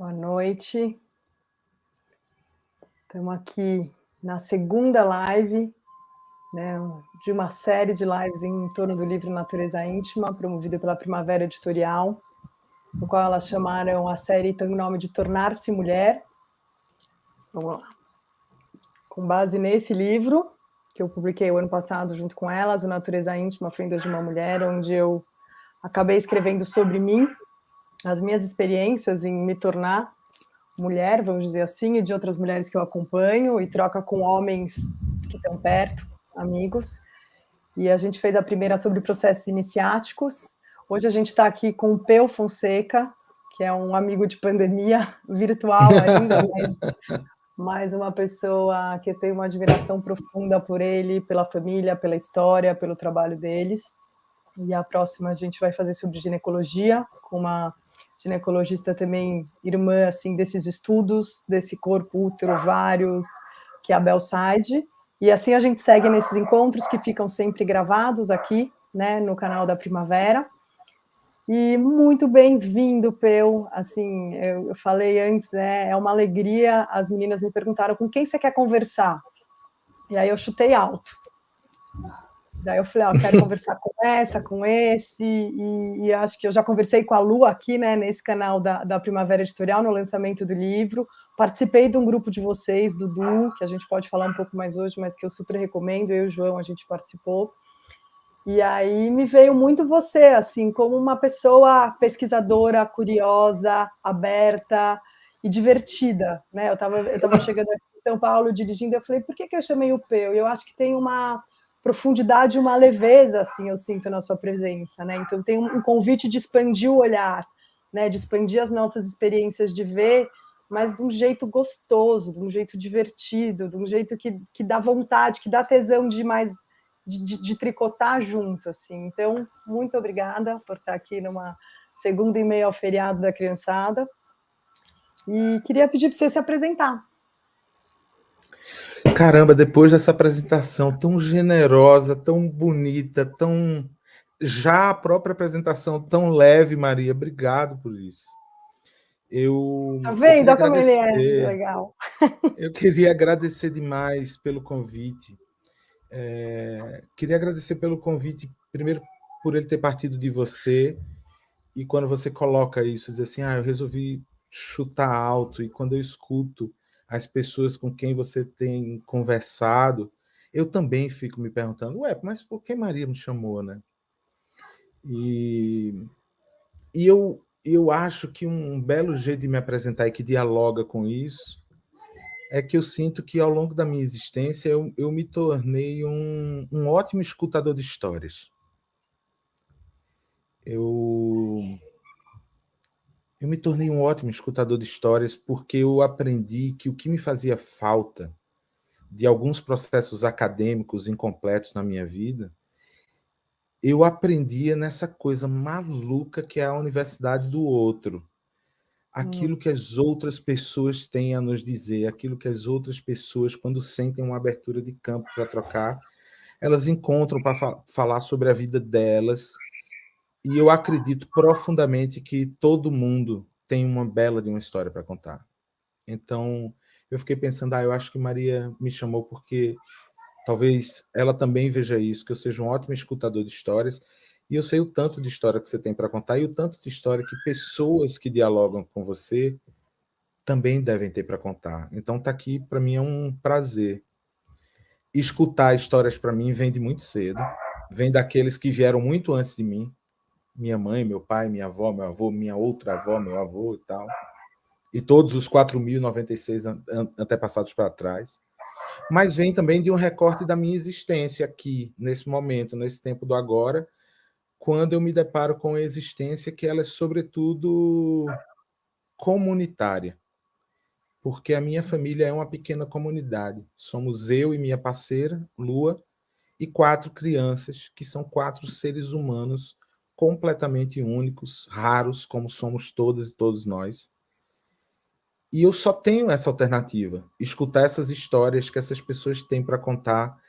Boa noite. Estamos aqui na segunda live, né, de uma série de lives em torno do livro Natureza Íntima, promovida pela Primavera Editorial, no qual elas chamaram a série tem o nome de Tornar-se Mulher. Vamos lá. Com base nesse livro, que eu publiquei o ano passado junto com elas, o Natureza Íntima, Fendas de uma Mulher, onde eu acabei escrevendo sobre mim, as minhas experiências em me tornar mulher, vamos dizer assim, e de outras mulheres que eu acompanho, e troca com homens que estão perto, amigos. E a gente fez a primeira sobre processos iniciáticos. Hoje a gente está aqui com o Peu Fonseca, que é um amigo de pandemia, virtual ainda, mas uma pessoa que eu tenho uma admiração profunda por ele, pela família, pela história, pelo trabalho deles. E a próxima a gente vai fazer sobre ginecologia, com uma ginecologista também, irmã assim, desses estudos, desse corpo útero, ovários, que é a Bel Said. E assim a gente segue nesses encontros que ficam sempre gravados aqui, né, no canal da Primavera. E muito bem-vindo, Peu. Assim, eu falei antes, né, é uma alegria. As meninas me perguntaram com quem você quer conversar. E aí eu chutei alto. Daí eu falei, quero conversar com essa, com esse, e acho que eu já conversei com a Lu aqui, né, nesse canal da Primavera Editorial, no lançamento do livro. Participei de um grupo de vocês, Dudu, que a gente pode falar um pouco mais hoje, mas que eu super recomendo, eu e o João, a gente participou. E aí me veio muito você, assim, como uma pessoa pesquisadora, curiosa, aberta e divertida, né? Eu tava chegando aqui em São Paulo dirigindo, eu falei, por que eu chamei o Peu? E eu acho que tem uma profundidade, uma leveza, assim, eu sinto na sua presença, né? Então tem um convite de expandir o olhar, né? De expandir as nossas experiências de ver, mas de um jeito gostoso, de um jeito divertido, de um jeito que dá vontade, que dá tesão de mais de tricotar junto, assim. Então, muito obrigada por estar aqui numa segunda e meia ao feriado da criançada. E queria pedir para você se apresentar. Caramba, depois dessa apresentação tão generosa, tão bonita, tão... Já a própria apresentação tão leve, Maria, obrigado por isso. Tá Eu vendo? queria Olha como ele é agradecer, legal. eu queria agradecer demais pelo convite. Queria agradecer pelo convite, primeiro por ele ter partido de você, e quando você coloca isso, diz assim, eu resolvi chutar alto, e quando eu escuto as pessoas com quem você tem conversado, eu também fico me perguntando, mas por que Maria me chamou, né? E eu acho que um belo jeito de me apresentar e que dialoga com isso é que eu sinto que ao longo da minha existência eu me tornei um ótimo escutador de histórias. Eu me tornei um ótimo escutador de histórias porque eu aprendi que o que me fazia falta de alguns processos acadêmicos incompletos na minha vida, eu aprendia nessa coisa maluca que é a universidade do outro. Aquilo que as outras pessoas têm a nos dizer, aquilo que as outras pessoas, quando sentem uma abertura de campo para trocar, elas encontram para falar sobre a vida delas. E eu acredito profundamente que todo mundo tem uma bela de uma história para contar. Então, eu fiquei pensando, eu acho que Maria me chamou porque talvez ela também veja isso, que eu seja um ótimo escutador de histórias, e eu sei o tanto de história que você tem para contar e o tanto de história que pessoas que dialogam com você também devem ter para contar. Então, tá aqui, para mim, é um prazer. Escutar histórias, para mim, vem de muito cedo, vem daqueles que vieram muito antes de mim, minha mãe, meu pai, minha avó, meu avô, minha outra avó, meu avô e tal, e todos os 4.096 antepassados para trás. Mas vem também de um recorte da minha existência aqui, nesse momento, nesse tempo do agora, quando eu me deparo com a existência que ela é, sobretudo, comunitária. Porque a minha família é uma pequena comunidade. Somos eu e minha parceira, Lua, e 4 crianças, que são 4 seres humanos completamente únicos, raros, como somos todas e todos nós. E eu só tenho essa alternativa, escutar essas histórias que essas pessoas têm para contar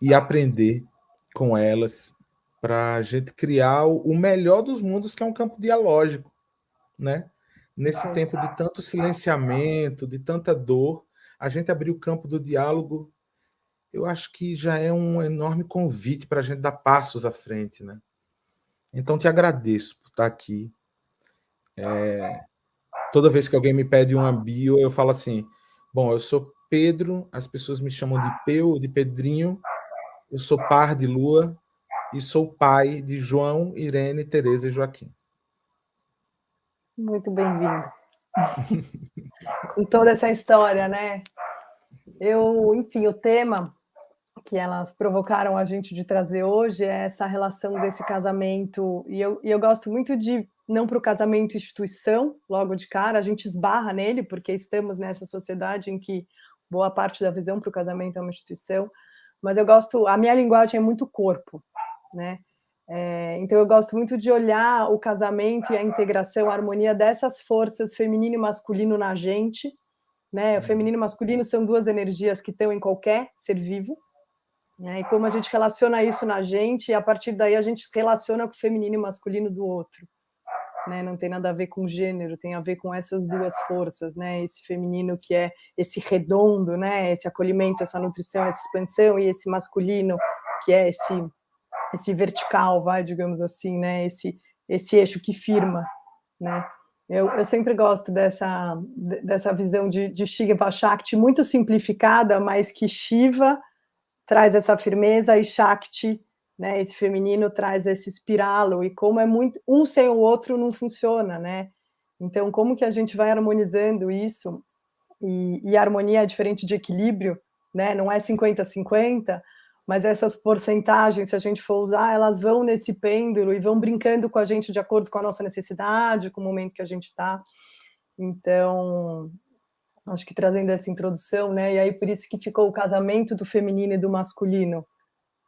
e aprender com elas, para a gente criar o melhor dos mundos, que é um campo dialógico, né? nesse tempo de tanto silenciamento, de tanta dor, a gente abrir o campo do diálogo, eu acho que já é um enorme convite para a gente dar passos à frente, né? Então, te agradeço por estar aqui. Toda vez que alguém me pede uma bio, eu falo assim: bom, eu sou Pedro, as pessoas me chamam de Peu, de Pedrinho, eu sou par de Lua e sou pai de João, Irene, Tereza e Joaquim. Muito bem-vindo. Com toda essa história, né? Enfim, o tema que elas provocaram a gente de trazer hoje é essa relação desse casamento, e eu gosto muito de não para o casamento instituição, logo de cara, a gente esbarra nele, porque estamos nessa sociedade em que boa parte da visão para o casamento é uma instituição, mas eu gosto, a minha linguagem é muito corpo, né? Então eu gosto muito de olhar o casamento e a integração, a harmonia dessas forças feminino e masculino na gente, né? O feminino e o masculino são duas energias que estão em qualquer ser vivo, né? E como a gente relaciona isso na gente, e a partir daí a gente se relaciona com o feminino e o masculino do outro, né? Não tem nada a ver com gênero, tem a ver com essas duas forças, né? Esse feminino que é esse redondo, né? Esse acolhimento, essa nutrição, essa expansão, e esse masculino que é esse vertical, digamos assim, né? Esse eixo que firma, né? Eu sempre gosto dessa visão de Shiva Shakti muito simplificada, mas que Shiva traz essa firmeza e Shakti, né, esse feminino, traz esse espiralo, e como é muito, um sem o outro não funciona, né? Então, como que a gente vai harmonizando isso? E a harmonia é diferente de equilíbrio, né? Não é 50-50, mas essas porcentagens, se a gente for usar, elas vão nesse pêndulo e vão brincando com a gente de acordo com a nossa necessidade, com o momento que a gente está. Então, acho que trazendo essa introdução, né? E aí por isso que ficou o casamento do feminino e do masculino,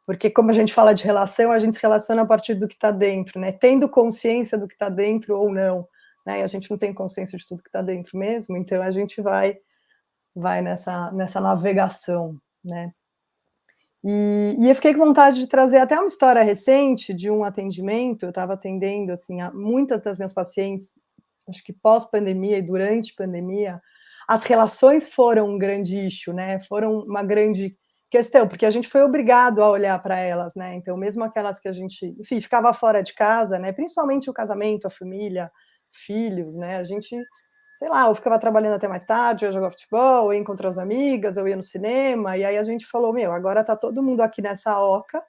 porque como a gente fala de relação, a gente se relaciona a partir do que está dentro, né? Tendo consciência do que está dentro ou não, né? E a gente não tem consciência de tudo que está dentro mesmo, então a gente vai nessa navegação, né? E eu fiquei com vontade de trazer até uma história recente de um atendimento. Eu estava atendendo assim muitas das minhas pacientes, acho que pós-pandemia e durante pandemia, as relações foram um grande issue, né? Foram uma grande questão, porque a gente foi obrigado a olhar para elas, né? Então, mesmo aquelas que a gente, enfim, ficava fora de casa, né? Principalmente o casamento, a família, filhos, né? A gente, sei lá, ou ficava trabalhando até mais tarde, ou jogava futebol, ou ia encontrar as amigas, ou ia no cinema, e aí a gente falou, meu, agora tá todo mundo aqui nessa oca,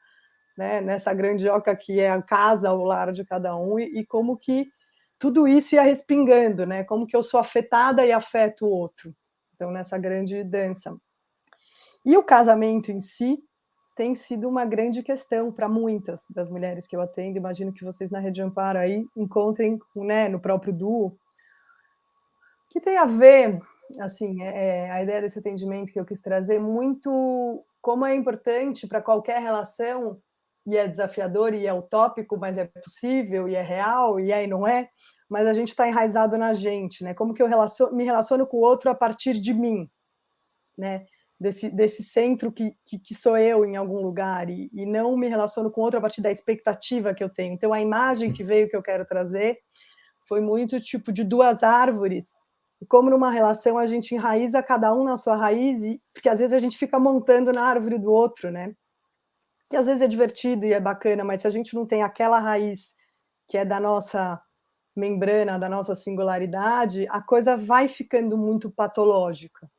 né? Nessa grande oca que é a casa, o lar de cada um, e como que tudo isso ia respingando, né? Como que eu sou afetada e afeto o outro. Então, nessa grande dança. E o casamento em si tem sido uma grande questão para muitas das mulheres que eu atendo. Imagino que vocês na Rede Amparo aí encontrem, né, no próprio duo, que tem a ver, assim, a ideia desse atendimento que eu quis trazer muito como é importante para qualquer relação, e é desafiador e é utópico, mas é possível e é real e é e não é, mas a gente está enraizado na gente, né? Como que eu me relaciono com o outro a partir de mim, né? Desse centro que sou eu em algum lugar, e não me relaciono com o outro a partir da expectativa que eu tenho. Então, a imagem que veio que eu quero trazer foi muito tipo de duas árvores, e como numa relação a gente enraiza cada um na sua raiz, porque às vezes a gente fica montando na árvore do outro, né? Que às vezes é divertido e é bacana, mas se a gente não tem aquela raiz que é da nossa membrana, da nossa singularidade, a coisa vai ficando muito patológica,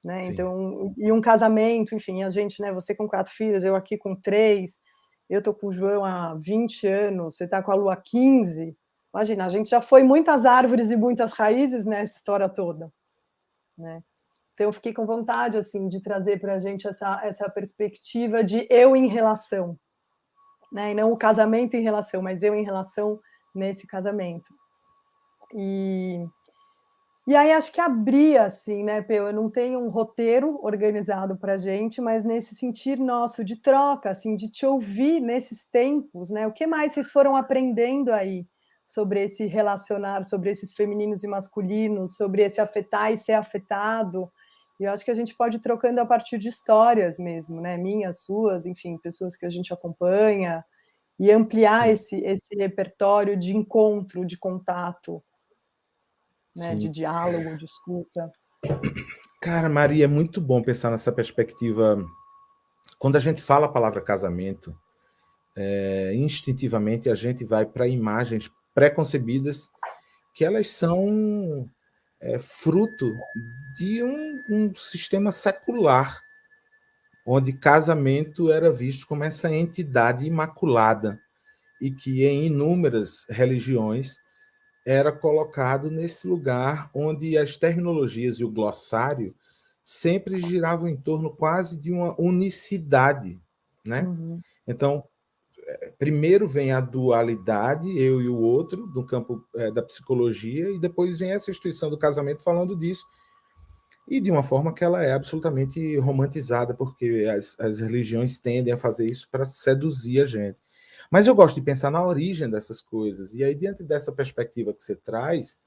né? Sim. Então, e um casamento, enfim, a gente, né? Você com 4 filhos, eu aqui com 3, eu tô com o João há 20 anos, você tá com a Lu há 15. Imagina, a gente já foi muitas árvores e muitas raízes nessa história toda, né? Então, eu fiquei com vontade, assim, de trazer para a gente essa perspectiva de eu em relação, né? E não o casamento em relação, mas eu em relação nesse casamento. E aí acho que abrir, assim, né, Peu, eu não tenho um roteiro organizado para a gente, mas nesse sentir nosso de troca, assim, de te ouvir nesses tempos, né? O que mais vocês foram aprendendo aí sobre esse relacionar, sobre esses femininos e masculinos, sobre esse afetar e ser afetado? E eu acho que a gente pode ir trocando a partir de histórias mesmo, né? Minhas, suas, enfim, pessoas que a gente acompanha, e ampliar esse repertório de encontro, de contato. né, de diálogo, de escuta. Cara, Maria, é muito bom pensar nessa perspectiva. Quando a gente fala a palavra casamento, instintivamente a gente vai para imagens preconcebidas que elas são fruto de um sistema secular, onde casamento era visto como essa entidade imaculada e que em inúmeras religiões era colocado nesse lugar onde as terminologias e o glossário sempre giravam em torno quase de uma unicidade, né? Uhum. Então, primeiro vem a dualidade, eu e o outro, do campo da psicologia, e depois vem essa instituição do casamento falando disso, e de uma forma que ela é absolutamente romantizada, porque as religiões tendem a fazer isso para seduzir a gente. Mas eu gosto de pensar na origem dessas coisas, e aí, diante dessa perspectiva que você traz,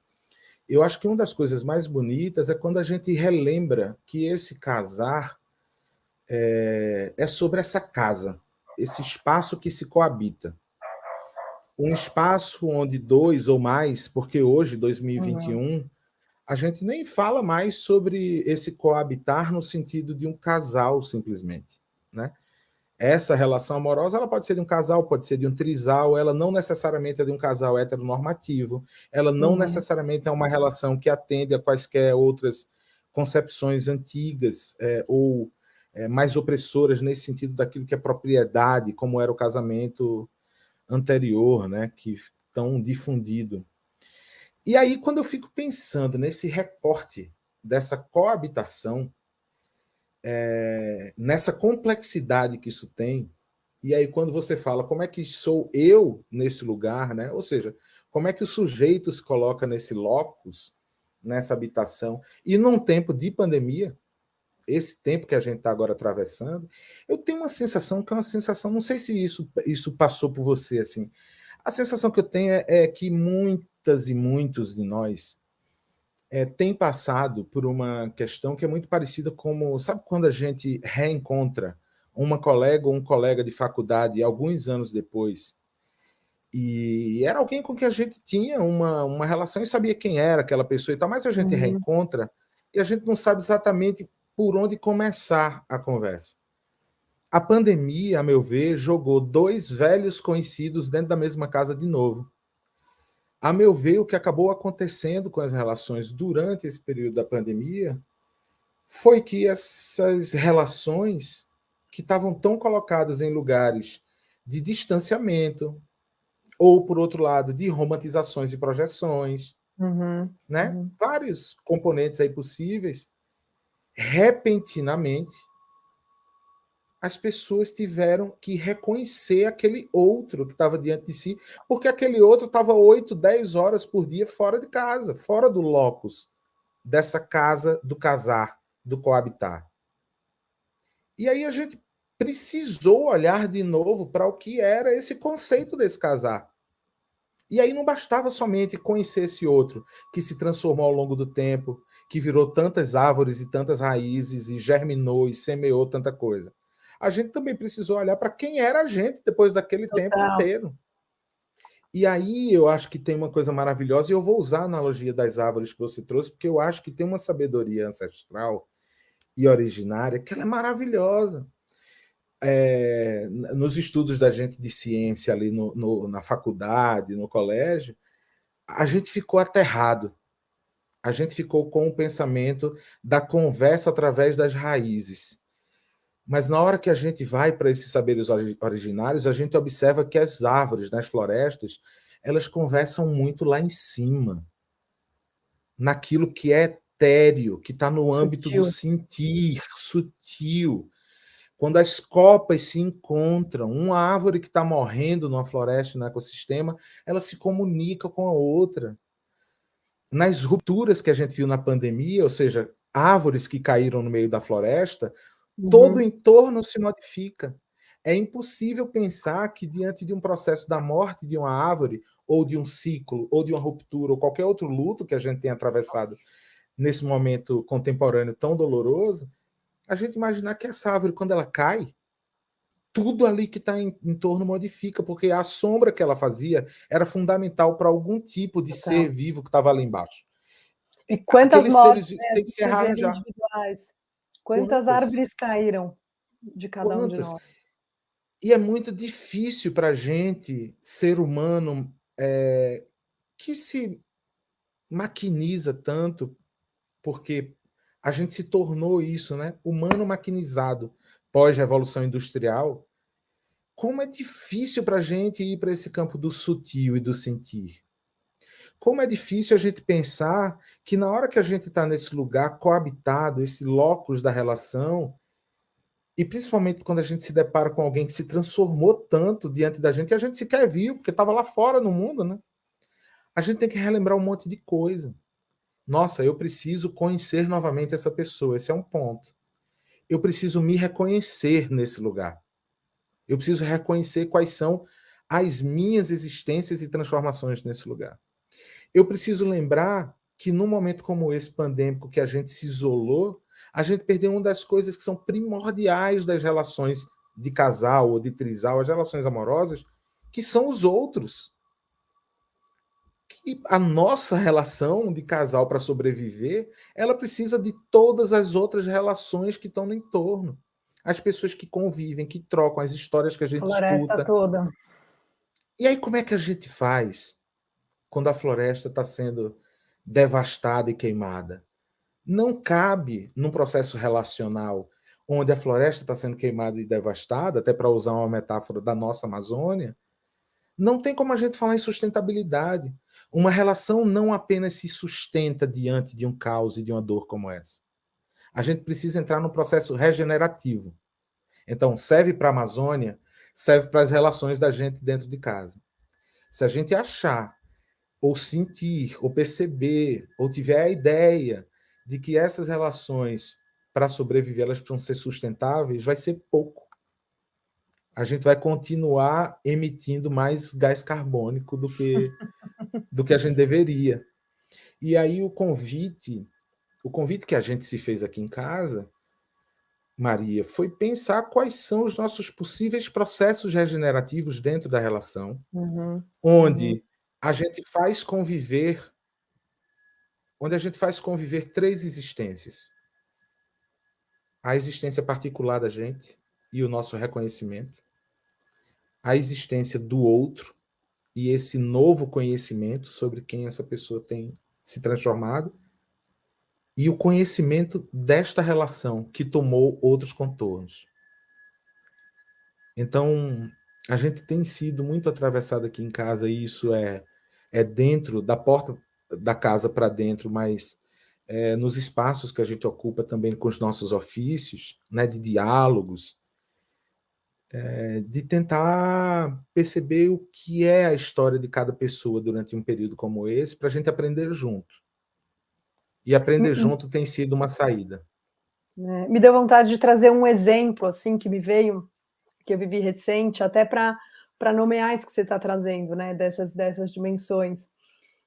eu acho que uma das coisas mais bonitas é quando a gente relembra que esse casar é sobre essa casa, esse espaço que se coabita. Um espaço onde dois ou mais, porque hoje, 2021, a gente nem fala mais sobre esse coabitar no sentido de um casal, simplesmente, né? Essa relação amorosa, ela pode ser de um casal, pode ser de um trisal, ela não necessariamente é de um casal heteronormativo, ela não necessariamente é uma relação que atende a quaisquer outras concepções antigas ou mais opressoras nesse sentido daquilo que é propriedade, como era o casamento anterior, né, que tão difundido. E aí, quando eu fico pensando nesse recorte dessa coabitação, nessa complexidade que isso tem, e aí quando você fala como é que sou eu nesse lugar, né? Ou seja, como é que o sujeito se coloca nesse locus, nessa habitação, e num tempo de pandemia, esse tempo que a gente está agora atravessando, eu tenho uma sensação que é uma sensação, não sei se isso passou por você, assim, a sensação que eu tenho é que muitas e muitos de nós têm passado por uma questão que é muito parecida como, sabe quando a gente reencontra uma colega ou um colega de faculdade alguns anos depois, e era alguém com quem a gente tinha uma relação e sabia quem era aquela pessoa e tal, mas a gente reencontra e a gente não sabe exatamente por onde começar a conversa. A pandemia, a meu ver, jogou dois velhos conhecidos dentro da mesma casa de novo. A meu ver, o que acabou acontecendo com as relações durante esse período da pandemia foi que essas relações que estavam tão colocadas em lugares de distanciamento, ou, por outro lado, de romantizações e projeções, né? Vários componentes aí possíveis, repentinamente, as pessoas tiveram que reconhecer aquele outro que estava diante de si, porque aquele outro estava 8, 10 horas por dia fora de casa, fora do locus, dessa casa do casar, do coabitar. E aí a gente precisou olhar de novo para o que era esse conceito desse casar. E aí não bastava somente conhecer esse outro, que se transformou ao longo do tempo, que virou tantas árvores e tantas raízes, e germinou e semeou tanta coisa. A gente também precisou olhar para quem era a gente depois daquele tempo inteiro. E aí eu acho que tem uma coisa maravilhosa, e eu vou usar a analogia das árvores que você trouxe, porque eu acho que tem uma sabedoria ancestral e originária que ela é maravilhosa. Nos estudos da gente de ciência ali na faculdade, no colégio, a gente ficou aterrado. A gente ficou com o pensamento da conversa através das raízes. Mas na hora que a gente vai para esses saberes originários, a gente observa que as árvores nas florestas, elas conversam muito lá em cima, naquilo que é etéreo, que está no âmbito do sentir, sutil. Quando as copas se encontram, uma árvore que está morrendo numa floresta, no ecossistema, ela se comunica com a outra. Nas rupturas que a gente viu na pandemia, ou seja, árvores que caíram no meio da floresta, todo o entorno se modifica. É impossível pensar que, diante de um processo da morte de uma árvore, ou de um ciclo, ou de uma ruptura, ou qualquer outro luto que a gente tenha atravessado nesse momento contemporâneo tão doloroso, a gente imaginar que essa árvore, quando ela cai, tudo ali que está em torno modifica, porque a sombra que ela fazia era fundamental para algum tipo de ser vivo que estava ali embaixo. E quantas Aqueles mortes, seres né, a têm que se gente vê arranjar. individuais. Quantas Quantas? árvores caíram de cada um de Quantas? nós. E é muito difícil para a gente, ser humano, que se maquiniza tanto, porque a gente se tornou isso, né? Humano maquinizado pós-revolução industrial. Como é difícil para a gente ir para esse campo do sutil e do sentir. Como é difícil a gente pensar que na hora que a gente está nesse lugar coabitado, esse locus da relação, e principalmente quando a gente se depara com alguém que se transformou tanto diante da gente, e a gente sequer viu, porque estava lá fora no mundo, né? A gente tem que relembrar um monte de coisa. Nossa, eu preciso conhecer novamente essa pessoa, esse é um ponto. Eu preciso me reconhecer nesse lugar. Eu preciso reconhecer quais são as minhas existências e transformações nesse lugar. Eu preciso lembrar que num momento como esse pandêmico, que a gente se isolou, a gente perdeu uma das coisas que são primordiais das relações de casal ou de trisal, as relações amorosas, que são os outros. Que a nossa relação de casal para sobreviver, ela precisa de todas as outras relações que estão no entorno. As pessoas que convivem, que trocam, as histórias que a gente Floresta escuta. toda. E aí, como é que a gente faz quando a floresta está sendo devastada e queimada? Não cabe num processo relacional onde a floresta está sendo queimada e devastada, até para usar uma metáfora da nossa Amazônia, não tem como a gente falar em sustentabilidade. Uma relação não apenas se sustenta diante de um caos e de uma dor como essa. A gente precisa entrar no processo regenerativo. Então, serve para a Amazônia, serve para as relações da gente dentro de casa. Se a gente achar, ou sentir, ou perceber, ou tiver a ideia de que essas relações, para sobreviver, elas precisam ser sustentáveis, vai ser pouco. A gente vai continuar emitindo mais gás carbônico do que a gente deveria. E aí o convite que a gente se fez aqui em casa, Maria, foi pensar quais são os nossos possíveis processos regenerativos dentro da relação, onde a gente faz conviver três existências. A existência particular da gente e o nosso reconhecimento, a existência do outro e esse novo conhecimento sobre quem essa pessoa tem se transformado, e o conhecimento desta relação que tomou outros contornos. Então, a gente tem sido muito atravessado aqui em casa, e isso é dentro da porta da casa para dentro, mas nos espaços que a gente ocupa também com os nossos ofícios, né, de diálogos, de tentar perceber o que é a história de cada pessoa durante um período como esse, para a gente aprender junto. E aprender junto tem sido uma saída. Me deu vontade de trazer um exemplo assim que me veio, que eu vivi recente, até para nomear isso que você está trazendo, né? Dessas dimensões.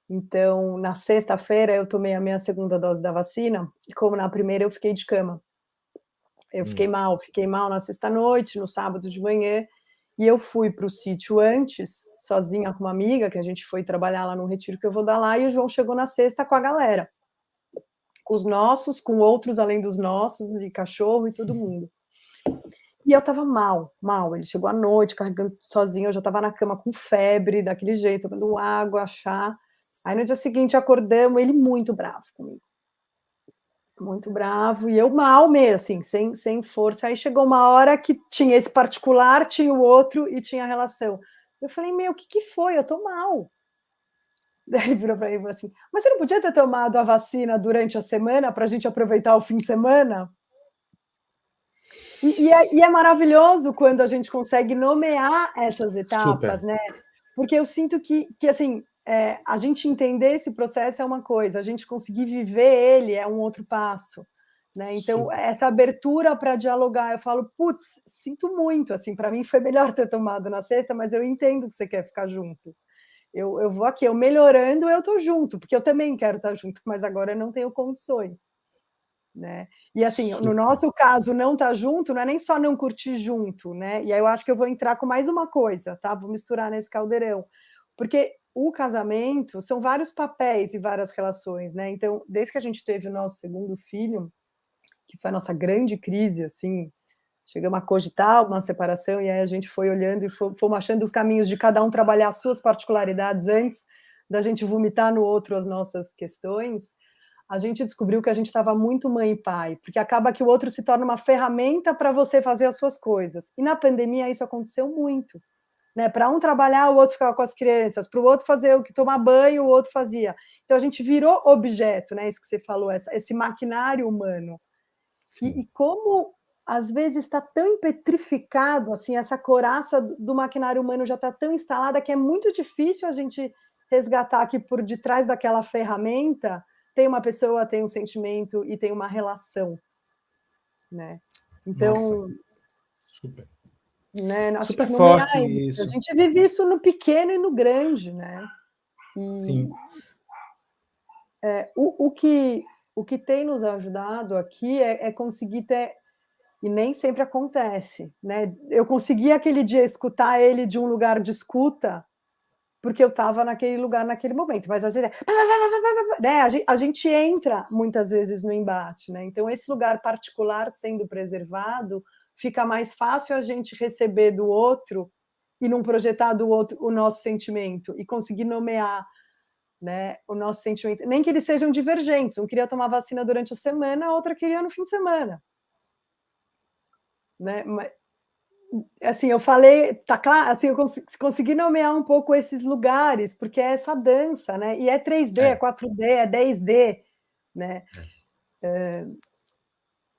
Então, na sexta-feira, eu tomei a minha segunda dose da vacina, e como na primeira eu fiquei de cama. Eu fiquei mal na sexta-noite, no sábado de manhã, e eu fui para o sítio antes, sozinha com uma amiga, que a gente foi trabalhar lá no retiro que eu vou dar lá, e o João chegou na sexta com a galera. Com os nossos, com outros além dos nossos, e cachorro e todo mundo. E eu estava mal. Ele chegou à noite, carregando sozinho, eu já estava na cama com febre, daquele jeito, tomando água, chá. Aí no dia seguinte acordamos, ele muito bravo comigo. Muito bravo, e eu mal mesmo, assim, sem força. Aí chegou uma hora que tinha esse particular, tinha o outro e tinha a relação. Eu falei, o que foi? Eu tô mal. Daí ele virou para mim e falou assim, mas você não podia ter tomado a vacina durante a semana para a gente aproveitar o fim de semana? E é maravilhoso quando a gente consegue nomear essas etapas, Super. né? Porque eu sinto que assim, a gente entender esse processo é uma coisa, a gente conseguir viver ele é um outro passo, né? Então, Super. essa abertura para dialogar, eu falo, putz, sinto muito, assim, para mim foi melhor ter tomado na sexta, mas eu entendo que você quer ficar junto. Eu vou aqui, eu melhorando, eu tô junto, porque eu também quero estar junto, mas agora eu não tenho condições. Né? E assim, no Super. nosso caso, não estar junto não é nem só não curtir junto, né? E aí eu acho que eu vou entrar com mais uma coisa, tá? Vou misturar nesse caldeirão. Porque o casamento são vários papéis e várias relações, né? Então, desde que a gente teve o nosso segundo filho, que foi a nossa grande crise, assim, chegamos a cogitar uma separação, e aí a gente foi olhando e fomos achando os caminhos de cada um trabalhar as suas particularidades antes da gente vomitar no outro as nossas questões. A gente descobriu que a gente estava muito mãe e pai, porque acaba que o outro se torna uma ferramenta para você fazer as suas coisas. E na pandemia isso aconteceu muito. Né? Para um trabalhar, o outro ficava com as crianças, para o outro fazer o que tomar banho, o outro fazia. Então a gente virou objeto, né? Isso que você falou, esse maquinário humano. E como às vezes está tão petrificado, assim, essa coraça do maquinário humano já está tão instalada que é muito difícil a gente resgatar que por detrás daquela ferramenta tem uma pessoa, tem um sentimento e tem uma relação, né? Então, nossa, super. Né, acho Super que nomear forte isso. A isso. gente vive isso no pequeno e no grande, né? E Sim. O que tem nos ajudado aqui é conseguir ter, e nem sempre acontece, né? Eu consegui aquele dia escutar ele de um lugar de escuta, porque eu estava naquele lugar naquele momento, mas às vezes né, a gente entra muitas vezes no embate, né? Então esse lugar particular sendo preservado, fica mais fácil a gente receber do outro e não projetar do outro o nosso sentimento e conseguir nomear, né, o nosso sentimento, nem que eles sejam divergentes, um queria tomar vacina durante a semana, a outra queria no fim de semana, né? Mas, assim, eu falei, tá claro, assim, eu consegui nomear um pouco esses lugares, porque é essa dança, né? E é 3D, é 4D, é 10D, né?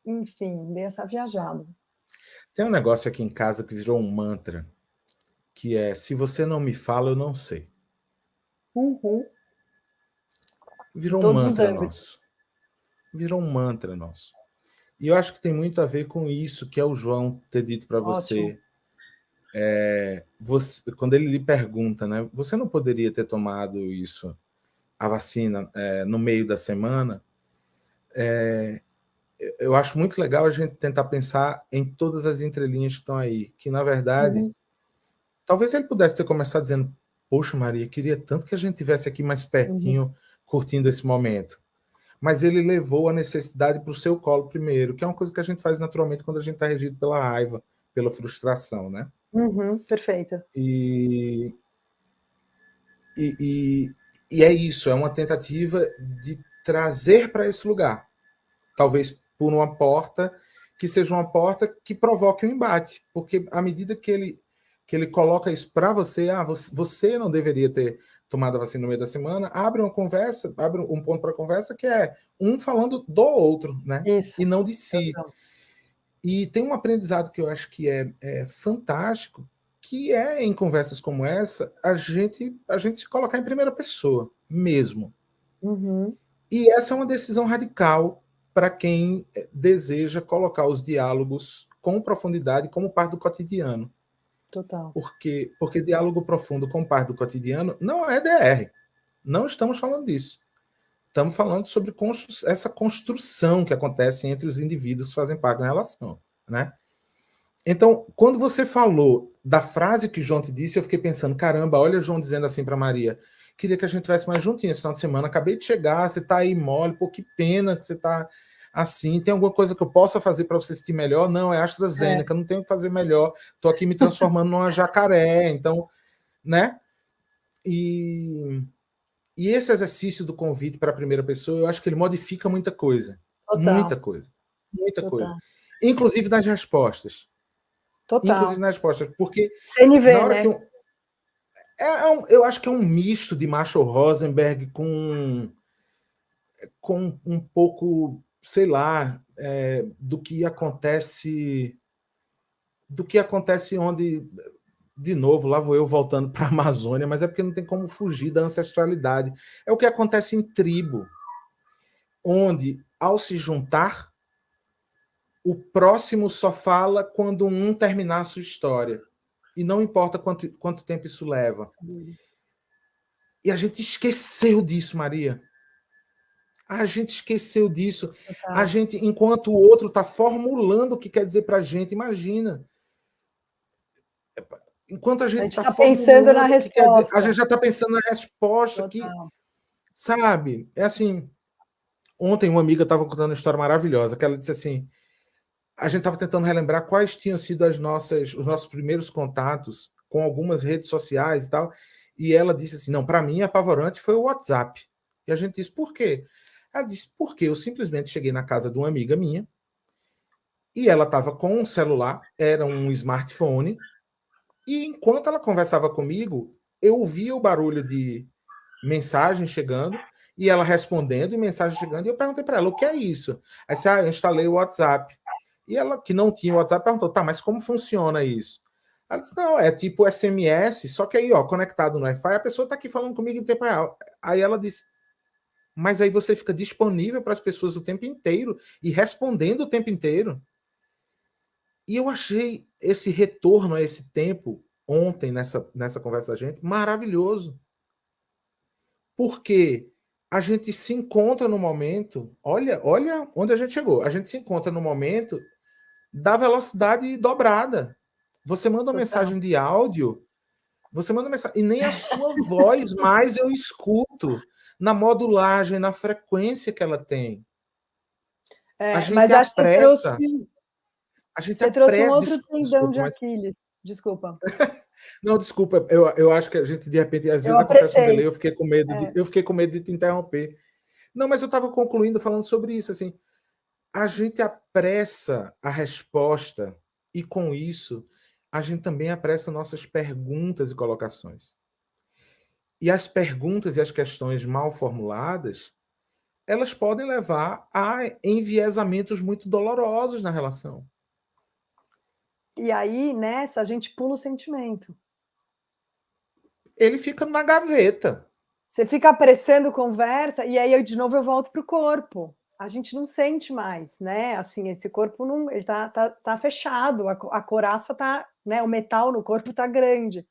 Enfim, dei essa viajada. Tem um negócio aqui em casa que virou um mantra, que é: se você não me fala, eu não sei. Uhum. Virou um Todos os mantra âmbitos. nosso. Virou um mantra nosso. E eu acho que tem muito a ver com isso que é o João ter dito para você. Quando ele lhe pergunta, né? Você não poderia ter tomado isso, a vacina, no meio da semana? Eu acho muito legal a gente tentar pensar em todas as entrelinhas que estão aí, que na verdade, talvez ele pudesse ter começado dizendo: poxa, Maria, queria tanto que a gente tivesse aqui mais pertinho, curtindo esse momento. Mas ele levou a necessidade para o seu colo primeiro, que é uma coisa que a gente faz naturalmente quando a gente está regido pela raiva, pela frustração, né? Perfeito. E, e, e é isso, é uma tentativa de trazer para esse lugar, talvez por uma porta que seja uma porta que provoque um embate, porque à medida que ele coloca isso para você, você não deveria ter tomado a vacina no meio da semana, abre uma conversa, abre um ponto para conversa que é um falando do outro, né? Isso. E não de si. E tem um aprendizado que eu acho que é fantástico, que é em conversas como essa, a gente se colocar em primeira pessoa, mesmo. E essa é uma decisão radical para quem deseja colocar os diálogos com profundidade como parte do cotidiano. Total. Porque diálogo profundo com parte do cotidiano não é DR. Não estamos falando disso. Estamos falando sobre essa construção que acontece entre os indivíduos que fazem parte da relação, né? Então, quando você falou da frase que o João te disse, eu fiquei pensando: caramba, olha o João dizendo assim para Maria: queria que a gente estivesse mais juntinho esse final de semana, acabei de chegar, você está aí mole, pô, que pena que você está assim, tem alguma coisa que eu possa fazer para você sentir melhor? Não, é AstraZeneca, não tenho o que fazer melhor, estou aqui me transformando numa jacaré, então, né? E esse exercício do convite para a primeira pessoa, eu acho que ele modifica muita coisa. Total. Muita coisa. Muita Total. coisa. Inclusive nas respostas. Total. Inclusive nas respostas. Porque CNV, na hora né? que eu acho que é um misto de Marshall Rosenberg com um pouco, sei lá, do que acontece onde, de novo, lá vou eu voltando para a Amazônia, mas é porque não tem como fugir da ancestralidade. É o que acontece em tribo, onde, ao se juntar, o próximo só fala quando um terminar a sua história. E não importa quanto tempo isso leva. E a gente esqueceu disso, Maria. A gente esqueceu disso. A gente, enquanto o outro está formulando o que quer dizer para a gente, imagina. enquanto a gente está está pensando na formulando o que quer dizer, a resposta. gente já está pensando na resposta, que, Total. sabe? É assim, ontem uma amiga estava contando uma história maravilhosa, que ela disse assim, a gente estava tentando relembrar quais tinham sido os nossos primeiros contatos com algumas redes sociais e tal, e ela disse assim, não, para mim, apavorante foi o WhatsApp. E a gente disse, por quê? Ela disse, porque eu simplesmente cheguei na casa de uma amiga minha, e ela estava com um celular, era um smartphone, e enquanto ela conversava comigo, eu ouvia o barulho de mensagem chegando, e ela respondendo, e mensagem chegando, e eu perguntei para ela, o que é isso? Aí disse, eu instalei o WhatsApp. E ela, que não tinha o WhatsApp, perguntou, tá, mas como funciona isso? Ela disse, não, é tipo SMS, só que aí, ó, conectado no Wi-Fi, a pessoa está aqui falando comigo em tempo real. Aí ela disse, mas aí você fica disponível para as pessoas o tempo inteiro e respondendo o tempo inteiro. E eu achei esse retorno a esse tempo, ontem, nessa conversa da gente, maravilhoso. Porque a gente se encontra no momento, olha onde a gente chegou. A gente se encontra no momento da velocidade dobrada. Você manda uma Total. mensagem de áudio, você manda mensagem, e nem a sua voz mais eu escuto na modulagem, na frequência que ela tem. A gente Mas acho que apressa, você trouxe um outro tendão desculpa, de mas Aquiles. Desculpa. não, desculpa, eu acho que a gente, de repente, às Eu vezes acontece um delay, apressei. eu fiquei com medo de te interromper. Não, mas eu estava concluindo falando sobre isso, assim, a gente apressa a resposta e, com isso, a gente também apressa nossas perguntas e colocações. E as perguntas e as questões mal formuladas, elas podem levar a enviesamentos muito dolorosos na relação. E aí, nessa, a gente pula o sentimento. Ele fica na gaveta. Você fica apressando conversa, e aí, de novo, eu volto para o corpo. A gente não sente mais, né? Assim, esse corpo não, ele tá fechado, a coraça tá, né? O metal no corpo tá grande,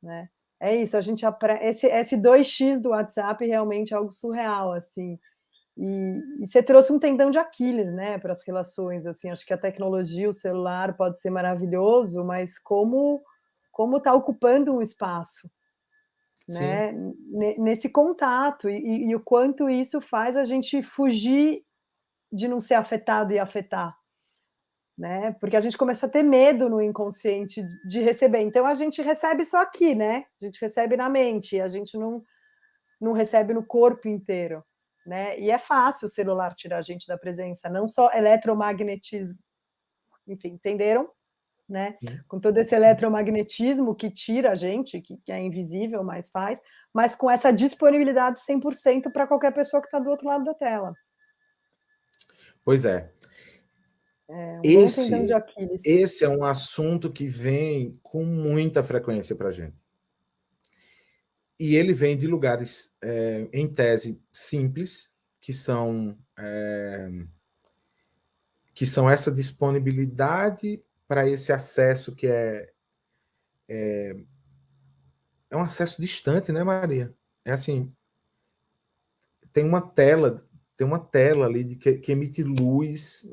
né? É isso, a gente esse 2x do WhatsApp realmente é algo surreal, assim. E você trouxe um tendão de Aquiles, né, para as relações, assim, acho que a tecnologia, o celular pode ser maravilhoso, mas como está ocupando um espaço, Sim, né, nesse contato, e o quanto isso faz a gente fugir de não ser afetado e afetar, né, porque a gente começa a ter medo no inconsciente de receber, então a gente recebe só aqui, né, a gente recebe na mente, a gente não recebe no corpo inteiro, né? E é fácil o celular tirar a gente da presença, não só eletromagnetismo, enfim, entenderam? Né? sim. Com todo esse eletromagnetismo que tira a gente, que é invisível, mas faz, mas com essa disponibilidade 100% para qualquer pessoa que está do outro lado da tela. Pois é. É um bom tendão de Esse, Aquiles. esse é um assunto que vem com muita frequência para a gente. E ele vem de lugares, em tese, simples, que são essa disponibilidade para esse acesso que é um acesso distante, né, Maria? É assim, tem uma tela, tem uma tela ali que emite luz,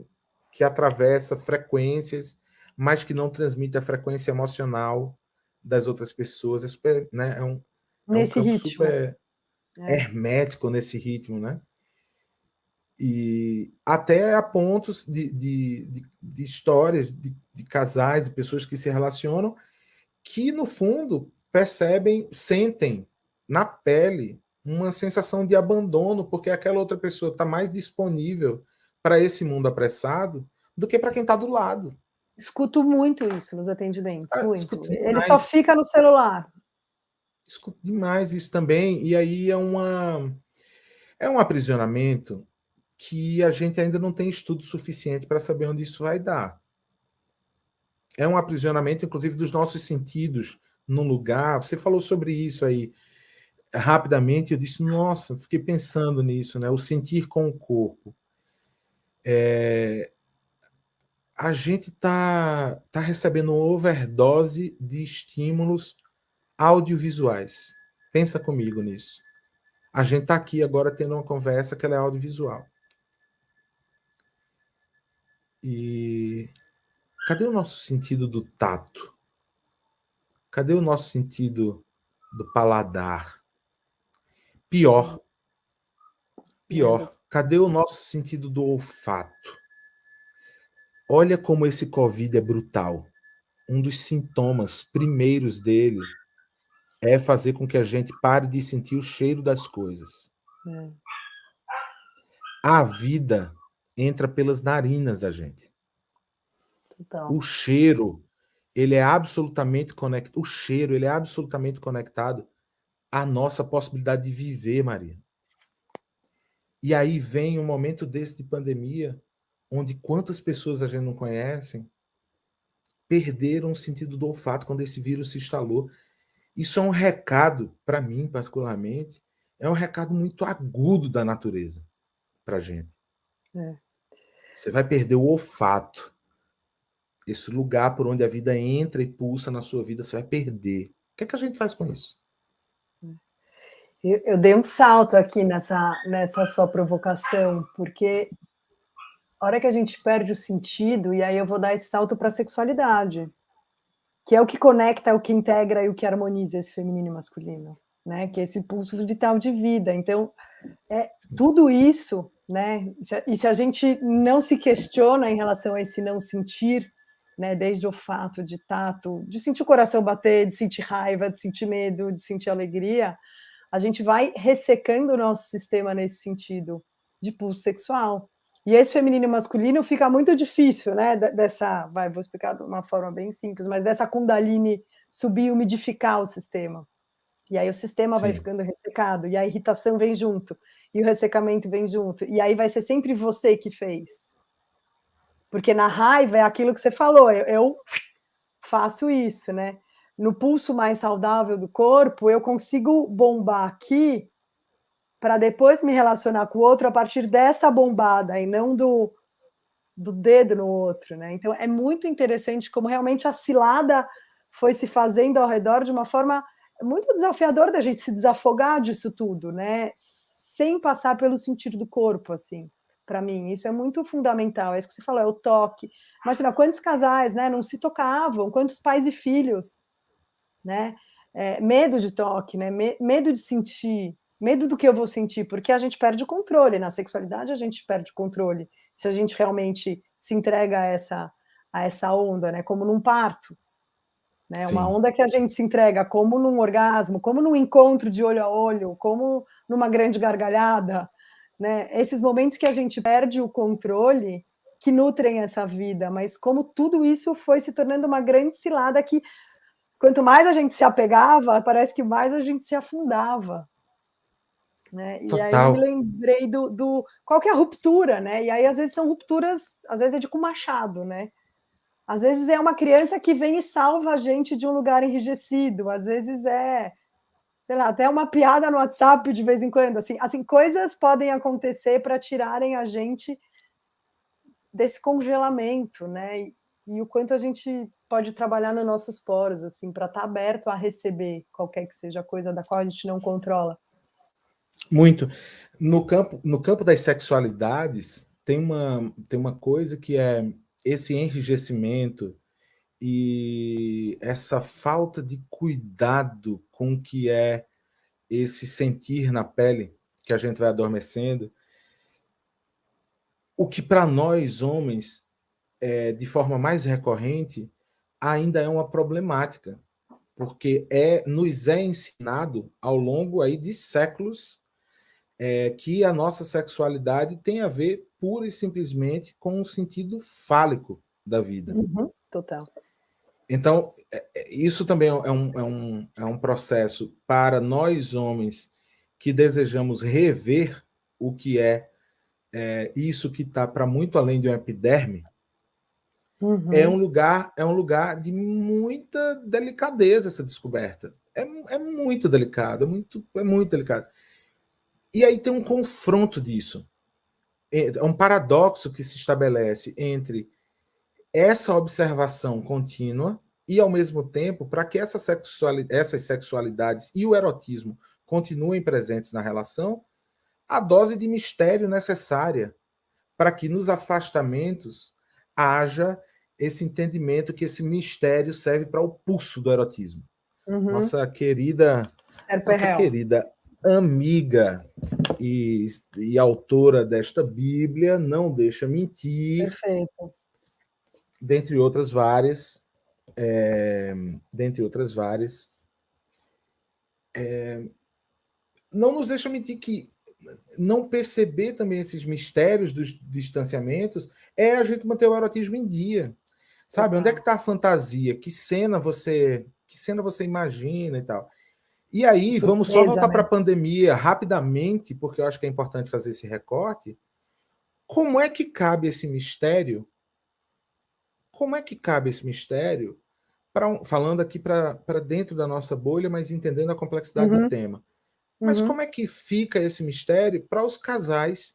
que atravessa frequências, mas que não transmite a frequência emocional das outras pessoas. É super, né? É um Nesse campo ritmo. super É. hermético nesse ritmo, né? E até a pontos de histórias de casais e pessoas que se relacionam que, no fundo, percebem, sentem na pele uma sensação de abandono, porque aquela outra pessoa está mais disponível para esse mundo apressado do que para quem está do lado. Escuto muito isso nos atendimentos, muito. Escuto Ele só demais, fica no celular. escuto demais isso também, e aí é um aprisionamento que a gente ainda não tem estudo suficiente para saber onde isso vai dar. É um aprisionamento, inclusive, dos nossos sentidos num lugar. Você falou sobre isso aí rapidamente. Eu disse, nossa, fiquei pensando nisso, né? O sentir com o corpo. A gente tá recebendo uma overdose de estímulos audiovisuais. Pensa comigo nisso. A gente está aqui agora tendo uma conversa que ela é audiovisual. E cadê o nosso sentido do tato? Cadê o nosso sentido do paladar? Pior, cadê o nosso sentido do olfato? Olha como esse Covid é brutal. Um dos sintomas primeiros dele é fazer com que a gente pare de sentir o cheiro das coisas. A vida entra pelas narinas da gente. Total. O cheiro, ele é absolutamente conectado. O cheiro, ele é absolutamente conectado à nossa possibilidade de viver, Maria. E aí vem um momento desse de pandemia, onde quantas pessoas a gente não conhece perderam o sentido do olfato quando esse vírus se instalou. Isso é um recado, para mim, particularmente, é um recado muito agudo da natureza para a gente. Você vai perder o olfato. Esse lugar por onde a vida entra e pulsa na sua vida, você vai perder. O que é que a gente faz com isso? Eu dei um salto aqui nessa sua provocação, porque a hora que a gente perde o sentido, e aí eu vou dar esse salto para a sexualidade, que é o que conecta, o que integra e o que harmoniza esse feminino e masculino, né? Que é esse pulso vital de vida. Então, tudo isso, né? E se a gente não se questiona em relação a esse não sentir, né? Desde o fato de tato, de sentir o coração bater, de sentir raiva, de sentir medo, de sentir alegria, a gente vai ressecando o nosso sistema nesse sentido de pulso sexual. E esse feminino e masculino fica muito difícil, né? Vou explicar de uma forma bem simples, mas dessa Kundalini subir e umidificar o sistema. E aí o sistema vai ficando ressecado, e a irritação vem junto, e o ressecamento vem junto, e aí vai ser sempre você que fez. Porque na raiva é aquilo que você falou, eu faço isso, né? No pulso mais saudável do corpo, eu consigo bombar aqui para depois me relacionar com o outro a partir dessa bombada e não do dedo no outro, né? Então é muito interessante como realmente a cilada foi se fazendo ao redor de uma forma muito desafiadora da gente se desafogar disso tudo, né? Sem passar pelo sentido do corpo, assim. Para mim, isso é muito fundamental. É isso que você falou, é o toque. Imagina quantos casais, né, não se tocavam, quantos pais e filhos, né? Medo de toque, né? Medo de sentir, medo do que eu vou sentir, porque a gente perde o controle. Na sexualidade, a gente perde o controle. Se a gente realmente se entrega a essa onda, né? Como num parto. Né? Uma onda que a gente se entrega como num orgasmo, como num encontro de olho a olho, como numa grande gargalhada. Né? Esses momentos que a gente perde o controle que nutrem essa vida, mas como tudo isso foi se tornando uma grande cilada que quanto mais a gente se apegava, parece que mais a gente se afundava. Né? E aí eu me lembrei qual que é a ruptura, né? E aí às vezes são rupturas, às vezes é de com machado, né? Às vezes é uma criança que vem e salva a gente de um lugar enrijecido, às vezes é, sei lá, até uma piada no WhatsApp de vez em quando, assim coisas podem acontecer para tirarem a gente desse congelamento, né? E o quanto a gente pode trabalhar nos nossos poros, assim, para estar aberto a receber qualquer que seja a coisa da qual a gente não controla. Muito. No campo das sexualidades, tem uma coisa que é esse enrijecimento e essa falta de cuidado com o que é esse sentir na pele, que a gente vai adormecendo. O que para nós, homens, de forma mais recorrente, ainda é uma problemática, porque nos é ensinado ao longo aí de séculos que a nossa sexualidade tem a ver pura e simplesmente com o sentido fálico da vida. Total. Então, isso também é um processo para nós homens que desejamos rever o que é isso que está para muito além de uma epiderme. É um lugar de muita delicadeza essa descoberta. É muito delicado, é muito delicado. E aí tem um confronto disso. É um paradoxo que se estabelece entre essa observação contínua e, ao mesmo tempo, para que essas sexualidades e o erotismo continuem presentes na relação, a dose de mistério necessária para que nos afastamentos haja esse entendimento que esse mistério serve para o pulso do erotismo. nossa querida amiga e autora desta Bíblia, Não Deixa Mentir, Perfeito. dentre outras várias, não nos deixa mentir que não perceber também esses mistérios dos distanciamentos é a gente manter o erotismo em dia. Sabe? Onde é que está a fantasia? Que cena você imagina e tal? E aí, Surpresa, vamos só voltar né? para a pandemia rapidamente, porque eu acho que é importante fazer esse recorte. Como é que cabe esse mistério? Como é que cabe esse mistério? Falando aqui para dentro da nossa bolha, mas entendendo a complexidade do tema. Mas como é que fica esse mistério para os casais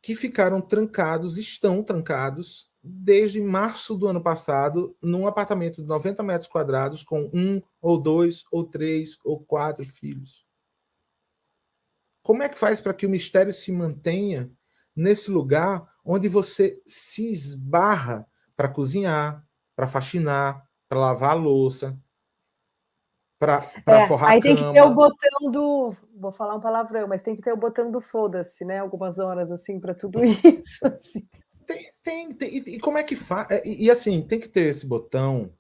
que ficaram trancados, estão trancados, desde março do ano passado, num apartamento de 90 metros quadrados, com 1, ou 2, ou 3, ou 4 filhos? Como é que faz para que o mistério se mantenha nesse lugar onde você se esbarra para cozinhar, para faxinar, para lavar a louça, para forrar a aí tem que ter o cama? botão do, vou falar um palavrão, mas tem que ter o botão do foda-se, né? Algumas horas assim para tudo isso. Assim. Tem, e como é que faz? E assim, tem que ter esse botão.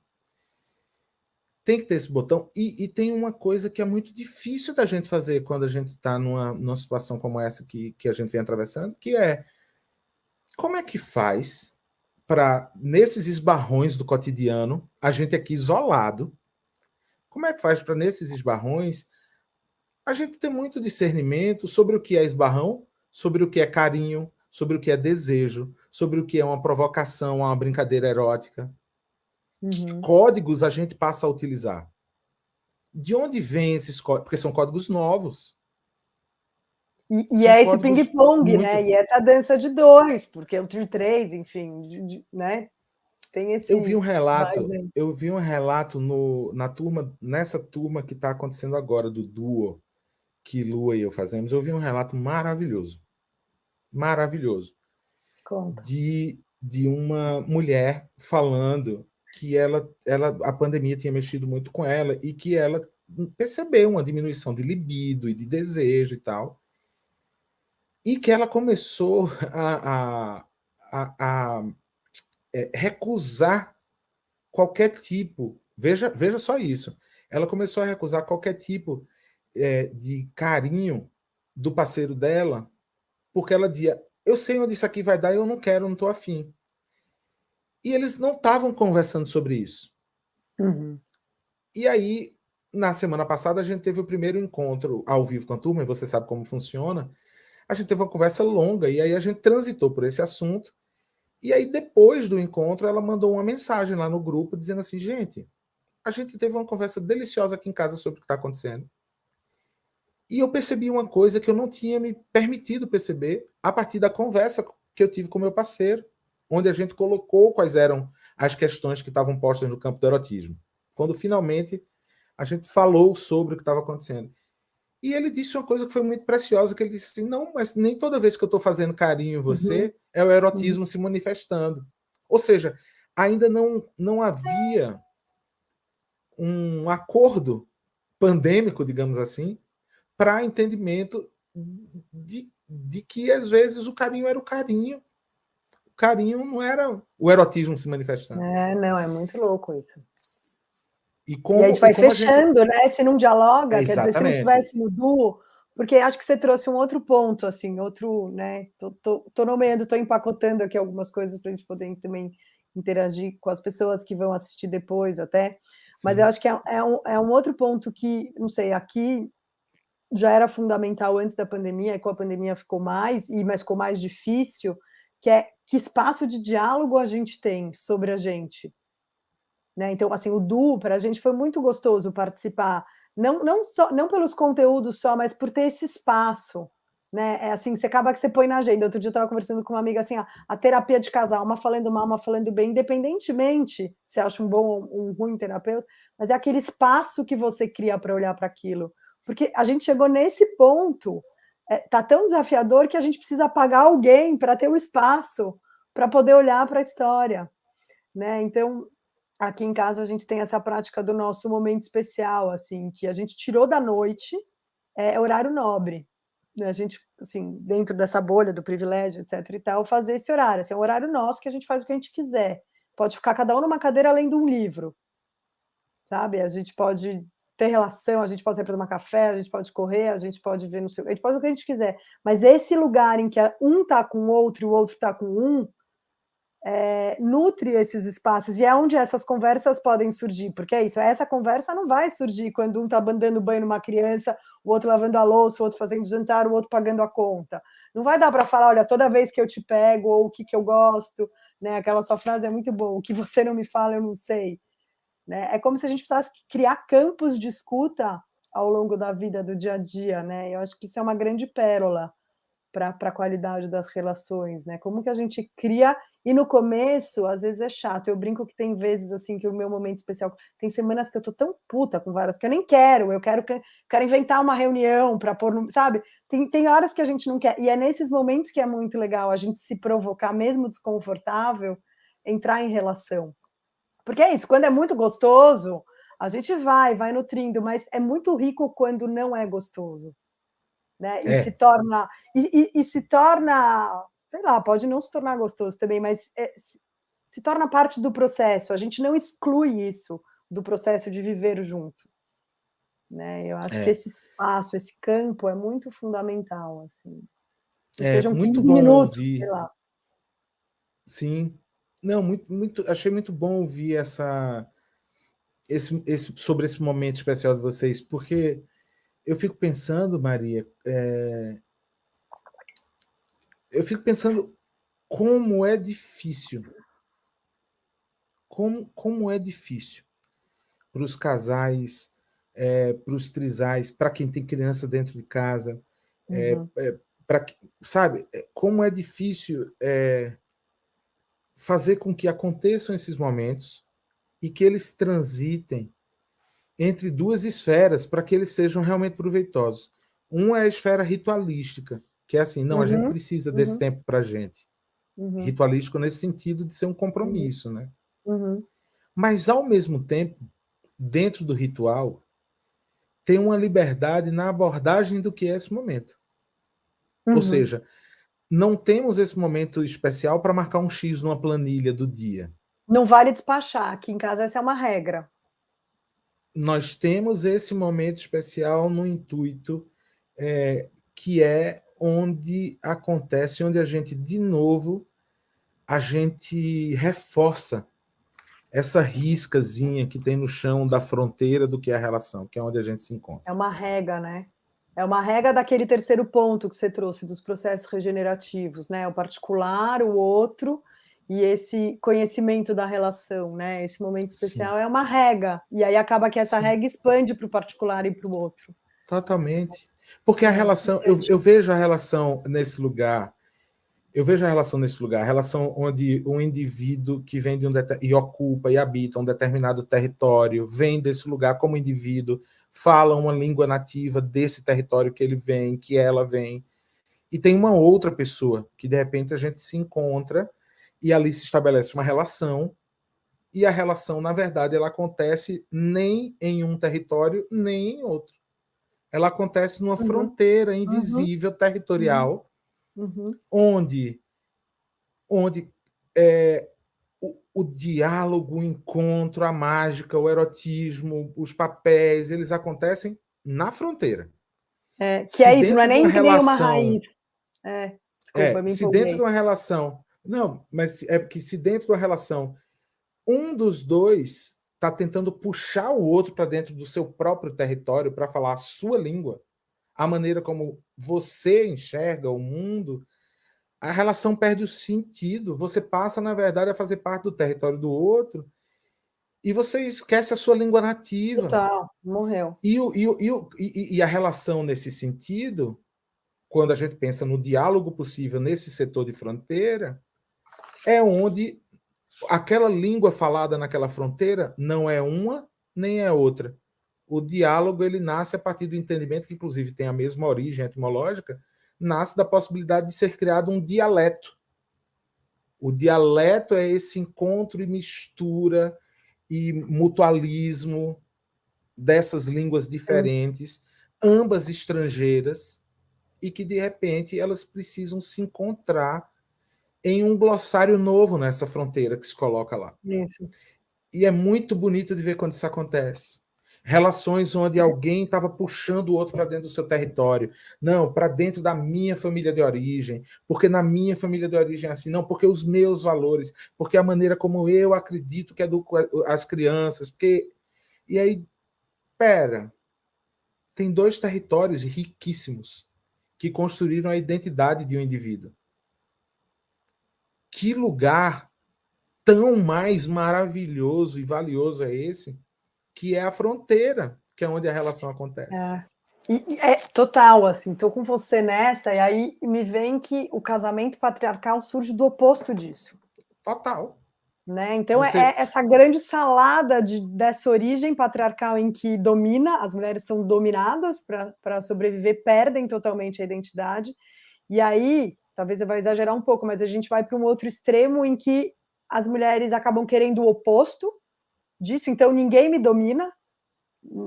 Tem que ter esse botão. E tem uma coisa que é muito difícil da gente fazer quando a gente está numa situação como essa que a gente vem atravessando, que é como é que faz para, nesses esbarrões do cotidiano, a gente aqui isolado, como é que faz para, nesses esbarrões, a gente ter muito discernimento sobre o que é esbarrão, sobre o que é carinho, sobre o que é desejo, sobre o que é uma provocação, uma brincadeira erótica? Que códigos a gente passa a utilizar? De onde vêm esses códigos? Porque são códigos novos. E São é esse códigos ping-pong, muito. né? E essa dança de dois, porque o de três, enfim, né? Tem esse. Eu vi um relato nessa turma que está acontecendo agora, do duo que Lua e eu fazemos. Eu vi um relato maravilhoso. Maravilhoso. Conta. De uma mulher falando que a pandemia tinha mexido muito com ela e que ela percebeu uma diminuição de libido e de desejo e tal. E que ela começou a recusar qualquer tipo. Veja só isso. Ela começou a recusar qualquer tipo de carinho do parceiro dela, porque ela dizia: eu sei onde isso aqui vai dar e eu não quero, não estou afim. E eles não estavam conversando sobre isso. E aí, na semana passada, a gente teve o primeiro encontro ao vivo com a turma, e você sabe como funciona. A gente teve uma conversa longa, e aí a gente transitou por esse assunto. E aí, depois do encontro, ela mandou uma mensagem lá no grupo, dizendo assim: gente, a gente teve uma conversa deliciosa aqui em casa sobre o que está acontecendo. E eu percebi uma coisa que eu não tinha me permitido perceber a partir da conversa que eu tive com meu parceiro, onde a gente colocou quais eram as questões que estavam postas no campo do erotismo. Quando finalmente a gente falou sobre o que estava acontecendo. E ele disse uma coisa que foi muito preciosa, que ele disse assim: não, mas nem toda vez que eu estou fazendo carinho em você é o erotismo se manifestando. Ou seja, ainda não havia um acordo pandêmico, digamos assim, para entendimento de que, às vezes, o carinho era o carinho. O carinho não era o erotismo se manifestando. Não, é muito louco isso. E a gente vai fechando, né? Se não dialoga, quer dizer, se não tivesse no duo, porque acho que você trouxe um outro ponto, assim, outro, né? Tô nomeando, tô empacotando aqui algumas coisas para a gente poder também interagir com as pessoas que vão assistir depois até. Mas eu acho que é um outro ponto que, não sei, aqui já era fundamental antes da pandemia, e com a pandemia ficou mais, mas ficou mais difícil, que é que espaço de diálogo a gente tem sobre a gente. Né? Então, assim, o duo, para a gente foi muito gostoso participar, não pelos conteúdos só, mas por ter esse espaço. Né? É assim, você acaba que você põe na agenda. Outro dia eu estava conversando com uma amiga assim, a terapia de casal, uma falando mal, uma falando bem, independentemente se acha um bom ou um ruim terapeuta, mas é aquele espaço que você cria para olhar para aquilo. Porque a gente chegou nesse ponto, tá tão desafiador que a gente precisa pagar alguém para ter o espaço para poder olhar para a história. Né? Então, Aqui em casa a gente tem essa prática do nosso momento especial, assim, que a gente tirou da noite, é horário nobre, né, a gente, assim, dentro dessa bolha do privilégio, etc e tal, fazer esse horário, assim, é um horário nosso que a gente faz o que a gente quiser. Pode ficar cada um numa cadeira lendo um livro, sabe, a gente pode ter relação, a gente pode sair para tomar café, a gente pode correr, a gente pode ver no seu a gente pode o que a gente quiser, mas esse lugar em que um tá com o outro e o outro tá com um, nutre esses espaços, e é onde essas conversas podem surgir, porque é isso, essa conversa não vai surgir quando um está dando banho numa criança, o outro lavando a louça, o outro fazendo jantar, o outro pagando a conta. Não vai dar para falar, olha, toda vez que eu te pego, ou o que eu gosto, né? Aquela sua frase é muito boa, o que você não me fala, eu não sei. Né? É como se a gente precisasse criar campos de escuta ao longo da vida, do dia a dia, né? Eu acho que isso é uma grande pérola para a qualidade das relações, né? Como que a gente cria, e no começo, às vezes é chato, eu brinco que tem vezes, assim, que o meu momento especial, tem semanas que eu tô tão puta com várias, que eu nem quero, eu quero inventar uma reunião para pôr no, sabe? Tem horas que a gente não quer, e é nesses momentos que é muito legal a gente se provocar, mesmo desconfortável, entrar em relação. Porque é isso, quando é muito gostoso, a gente vai nutrindo, mas é muito rico quando não é gostoso. Né? E se torna, se torna, sei lá, pode não se tornar gostoso também, mas se torna parte do processo. A gente não exclui isso do processo de viver junto. Né? Eu acho que esse espaço, esse campo é muito fundamental, assim. Que sejam muito 15 bom minutos, sei ouvir. lá. Sim. Não, achei muito bom ouvir sobre esse momento especial de vocês, porque eu fico pensando, Maria, eu fico pensando como é difícil, como é difícil para os casais, para os trisais, para quem tem criança dentro de casa, sabe, como é difícil fazer com que aconteçam esses momentos e que eles transitem entre duas esferas para que eles sejam realmente proveitosos. Um é a esfera ritualística, que é assim, não, a gente precisa desse tempo para a gente. Ritualístico nesse sentido de ser um compromisso, né? Mas, ao mesmo tempo, dentro do ritual, tem uma liberdade na abordagem do que é esse momento. Ou seja, não temos esse momento especial para marcar um X numa planilha do dia. Não vale despachar, aqui em casa essa é uma regra. Nós temos esse momento especial no intuito que é onde acontece, onde a gente, de novo, a gente reforça essa riscazinha que tem no chão da fronteira do que é a relação, que é onde a gente se encontra. É uma rega, né? É uma rega daquele terceiro ponto que você trouxe, dos processos regenerativos, né? O particular, o outro, e esse conhecimento da relação, né? Esse momento especial é uma rega, e aí acaba que essa rega expande para o particular e para o outro. Totalmente. Porque a relação, eu vejo a relação nesse lugar, a relação onde um indivíduo que vem de e ocupa e habita um determinado território, vem desse lugar como indivíduo, fala uma língua nativa desse território que ele vem, que ela vem, e tem uma outra pessoa que de repente a gente se encontra e ali se estabelece uma relação, e a relação, na verdade, ela acontece nem em um território, nem em outro. Ela acontece numa fronteira invisível, territorial, onde o diálogo, o encontro, a mágica, o erotismo, os papéis, eles acontecem na fronteira. Que é isso, não é nem que nem uma raiz. Desculpa, me empolguei. Se dentro de uma relação... Não, mas é porque se dentro de uma relação um dos dois está tentando puxar o outro para dentro do seu próprio território para falar a sua língua, a maneira como você enxerga o mundo, a relação perde o sentido. Você passa, na verdade, a fazer parte do território do outro e você esquece a sua língua nativa. Total, morreu. E a relação nesse sentido, quando a gente pensa no diálogo possível nesse setor de fronteira, é onde aquela língua falada naquela fronteira não é uma nem é outra. O diálogo ele nasce a partir do entendimento, que inclusive tem a mesma origem etimológica, nasce da possibilidade de ser criado um dialeto. O dialeto é esse encontro e mistura e mutualismo dessas línguas diferentes, ambas estrangeiras, e que, de repente, elas precisam se encontrar em um glossário novo nessa fronteira que se coloca lá. Isso. E é muito bonito de ver quando isso acontece. Relações onde alguém estava puxando o outro para dentro do seu território. Não, para dentro da minha família de origem. Porque na minha família de origem é assim. Não, porque os meus valores. Porque a maneira como eu acredito que educo as crianças. Porque... E aí, pera, tem dois territórios riquíssimos que construíram a identidade de um indivíduo. Que lugar tão mais maravilhoso e valioso é esse, que é a fronteira, que é onde a relação acontece. É total, assim, estou com você nessa, e aí me vem que o casamento patriarcal surge do oposto disso. Total. Né? Então, Você... essa grande salada dessa origem patriarcal em que domina, as mulheres são dominadas para sobreviver, perdem totalmente a identidade, e aí, talvez eu vá exagerar um pouco, mas a gente vai para um outro extremo em que as mulheres acabam querendo o oposto disso, então ninguém me domina,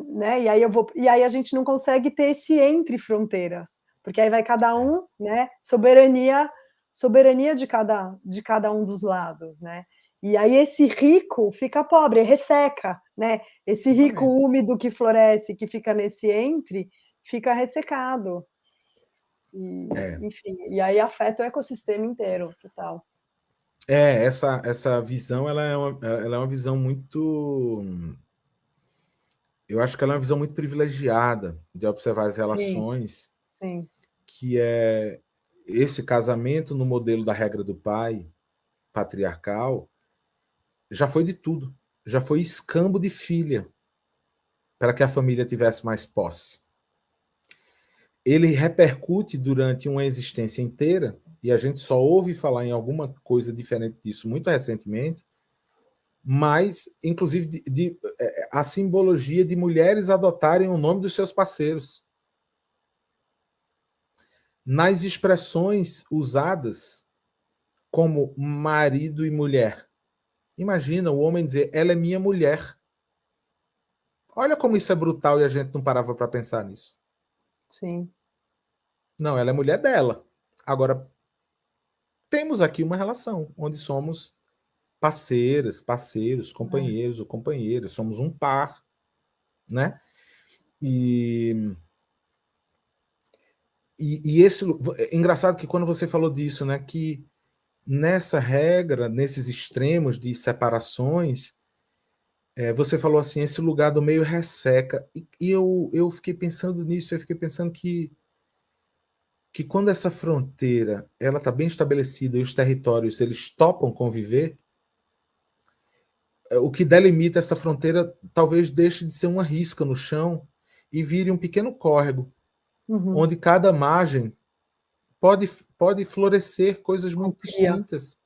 né? E aí a gente não consegue ter esse entre fronteiras, porque aí vai cada um, né? Soberania de cada um dos lados, né? E aí esse rico fica pobre, resseca, né? Esse rico úmido que floresce, que fica nesse entre, fica ressecado. E, enfim, e aí afeta o ecossistema inteiro, total. Essa visão, ela é uma visão muito... Eu acho que ela é uma visão muito privilegiada de observar as relações, sim. Que é esse casamento no modelo da regra do pai, patriarcal, já foi de tudo. Já foi escambo de filha para que a família tivesse mais posse. Ele repercute durante uma existência inteira, e a gente só ouve falar em alguma coisa diferente disso muito recentemente, mas, inclusive, a simbologia de mulheres adotarem o nome dos seus parceiros. Nas expressões usadas como marido e mulher. Imagina o homem dizer, ela é minha mulher. Olha como isso é brutal e a gente não parava para pensar nisso. Sim. Não, ela é mulher dela. Agora, temos aqui uma relação onde somos parceiras, parceiros, companheiros ou companheiras, somos um par, né? E esse é engraçado que quando você falou disso, né, que nessa regra, nesses extremos de separações, você falou assim, esse lugar do meio resseca, e eu fiquei pensando nisso, eu fiquei pensando que quando essa fronteira ela está bem estabelecida e os territórios eles topam conviver, o que delimita essa fronteira talvez deixe de ser uma risca no chão e vire um pequeno córrego, onde cada margem pode florescer coisas muito distintas.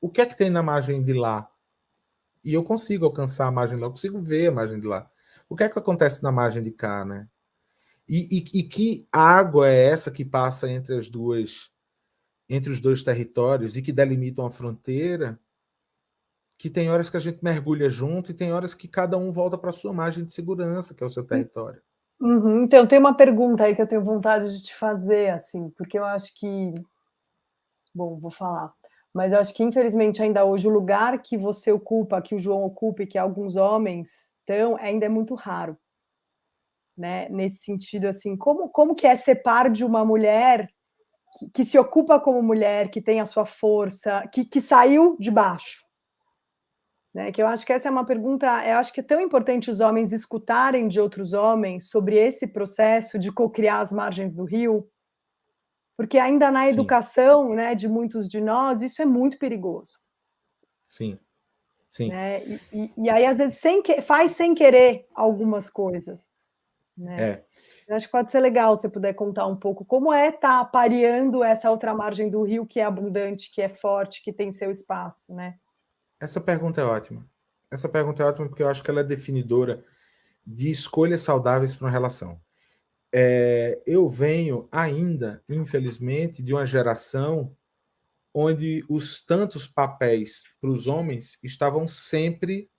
O que é que tem na margem de lá? E eu consigo alcançar a margem de lá, eu consigo ver a margem de lá. O que é que acontece na margem de cá, né? E que água é essa que passa entre os dois territórios e que delimitam a fronteira, que tem horas que a gente mergulha junto e tem horas que cada um volta para a sua margem de segurança, que é o seu território. Então, tem uma pergunta aí que eu tenho vontade de te fazer, assim, porque eu acho que... Bom, vou falar. Mas eu acho que, infelizmente, ainda hoje, o lugar que você ocupa, que o João ocupa e que alguns homens estão, ainda é muito raro. Né? Nesse sentido, assim, como que é ser par de uma mulher que se ocupa como mulher, que tem a sua força, que saiu de baixo? Né? Que eu acho que essa é uma pergunta, eu acho que é tão importante os homens escutarem de outros homens sobre esse processo de cocriar as margens do rio, porque ainda na educação, né, de muitos de nós, isso é muito perigoso. Sim. Né? E aí, às vezes, faz sem querer algumas coisas. Né? Eu acho que pode ser legal se você puder contar um pouco como é estar pareando essa outra margem do rio que é abundante, que é forte, que tem seu espaço, né? Essa pergunta é ótima. Essa pergunta é ótima porque eu acho que ela é definidora de escolhas saudáveis para uma relação. Eu venho ainda, infelizmente, de uma geração onde os tantos papéis para os homens estavam sempre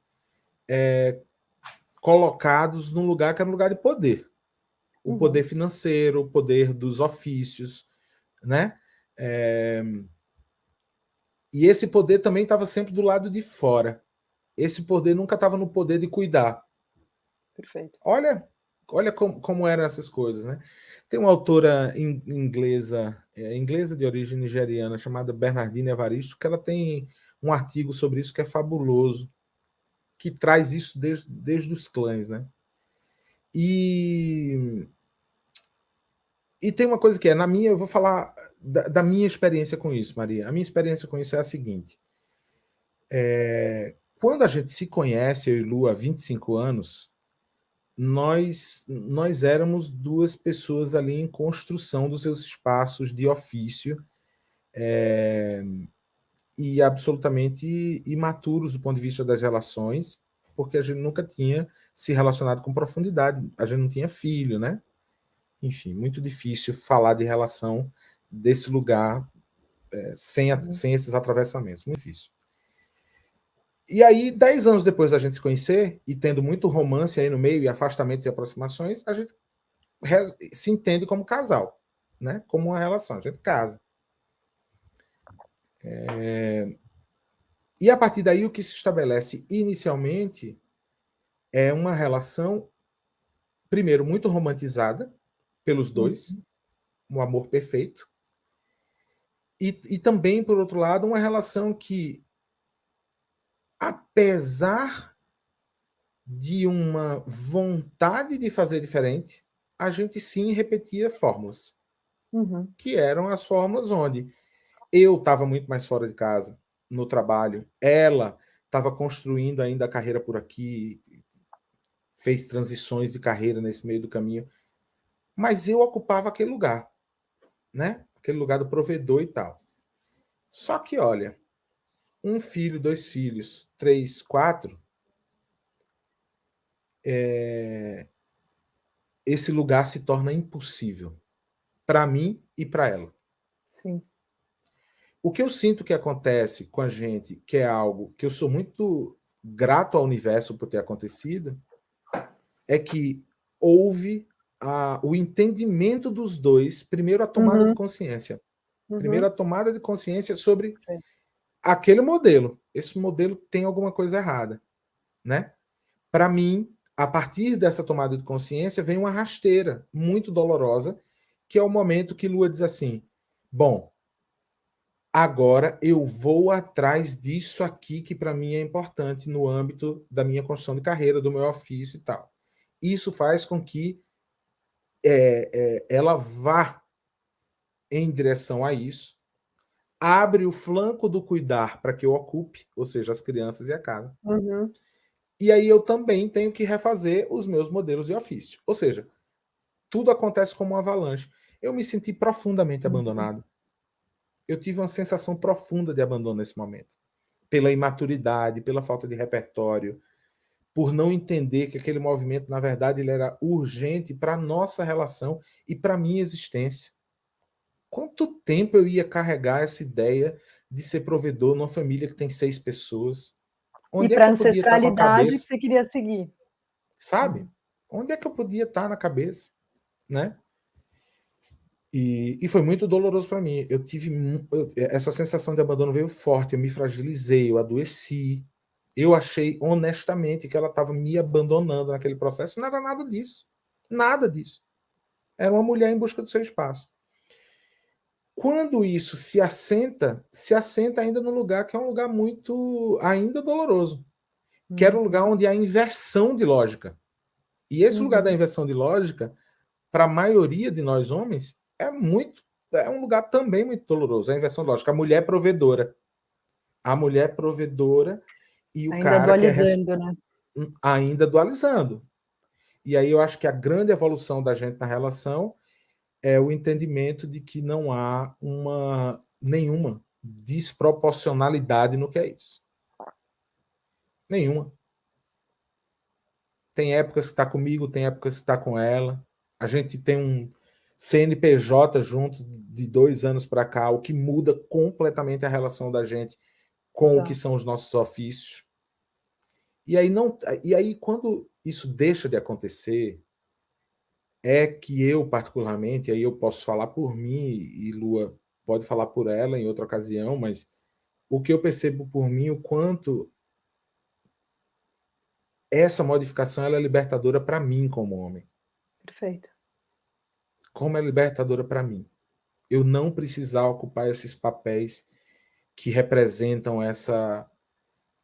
colocados num lugar que era um lugar de poder. O poder financeiro, o poder dos ofícios, né? E esse poder também estava sempre do lado de fora. Esse poder nunca estava no poder de cuidar. Perfeito. Olha como eram essas coisas, né? Tem uma autora inglesa de origem nigeriana, chamada Bernardine Evaristo, que ela tem um artigo sobre isso que é fabuloso, que traz isso desde os clãs, né? E tem uma coisa que eu vou falar da minha experiência com isso, Maria. A minha experiência com isso é a seguinte. Quando a gente se conhece, eu e Lu, há 25 anos, nós éramos duas pessoas ali em construção dos seus espaços de ofício e absolutamente imaturos do ponto de vista das relações, porque a gente nunca tinha se relacionado com profundidade, a gente não tinha filho, né? Enfim, muito difícil falar de relação desse lugar sem esses atravessamentos, muito difícil. E aí, 10 anos depois da gente se conhecer, e tendo muito romance aí no meio, e afastamentos e aproximações, a gente se entende como casal, né? Como uma relação, a gente casa. E a partir daí, o que se estabelece inicialmente é uma relação, primeiro, muito romantizada pelos dois, um amor perfeito, e também, por outro lado, uma relação que, apesar de uma vontade de fazer diferente, a gente sim repetia fórmulas. Que eram as fórmulas onde eu estava muito mais fora de casa, no trabalho, ela estava construindo ainda a carreira por aqui, fez transições de carreira nesse meio do caminho, mas eu ocupava aquele lugar, né? Aquele lugar do provedor e tal. Só que, olha, 1 filho, 2 filhos, 3, 4, esse lugar se torna impossível para mim e para ela. Sim. O que eu sinto que acontece com a gente, que é algo que eu sou muito grato ao universo por ter acontecido, é que houve o entendimento dos dois, primeiro a tomada de consciência. Primeiro a tomada de consciência sobre aquele modelo. Esse modelo tem alguma coisa errada, né? Para mim, a partir dessa tomada de consciência, vem uma rasteira muito dolorosa, que é o momento que Lua diz assim: bom, agora eu vou atrás disso aqui que para mim é importante no âmbito da minha construção de carreira, do meu ofício e tal. Isso faz com que ela vá em direção a isso, abre o flanco do cuidar para que eu ocupe, ou seja, as crianças e a casa. E aí eu também tenho que refazer os meus modelos de ofício. Ou seja, tudo acontece como uma avalanche. Eu me senti profundamente abandonado. Eu tive uma sensação profunda de abandono nesse momento. Pela imaturidade, pela falta de repertório, por não entender que aquele movimento, na verdade, ele era urgente para a nossa relação e para a minha existência. Quanto tempo eu ia carregar essa ideia de ser provedor numa família que tem 6 pessoas? E Onde é para que a eu podia estar com a ancestralidade que cabeça? você queria seguir. Sabe? Onde é que eu podia estar na cabeça? Né? E foi muito doloroso para mim. Eu tive essa sensação de abandono veio forte. Eu me fragilizei, eu adoeci. Eu achei honestamente que ela estava me abandonando naquele processo. Não era nada disso. Nada disso. Era uma mulher em busca do seu espaço. Quando isso se assenta ainda num lugar que é um lugar muito ainda doloroso, que era um lugar onde há inversão de lógica. E esse lugar da inversão de lógica, para a maioria de nós homens, é um lugar também muito doloroso, a inversão de lógica. A mulher provedora. A mulher provedora e o Ainda cara que é dualizando, né? ainda dualizando. E aí eu acho que a grande evolução da gente na relação é o entendimento de que não há nenhuma desproporcionalidade no que é isso. Nenhuma. Tem épocas que está comigo, tem épocas que está com ela. A gente tem um CNPJ juntos de 2 anos para cá, o que muda completamente a relação da gente com o que são os nossos ofícios. E aí, não, e aí, quando isso deixa de acontecer, é que eu, particularmente, aí eu posso falar por mim, e Lua pode falar por ela em outra ocasião, mas o que eu percebo por mim, o quanto essa modificação ela é libertadora para mim como homem. Perfeito. Como é libertadora para mim. Eu não precisar ocupar esses papéis que representam essa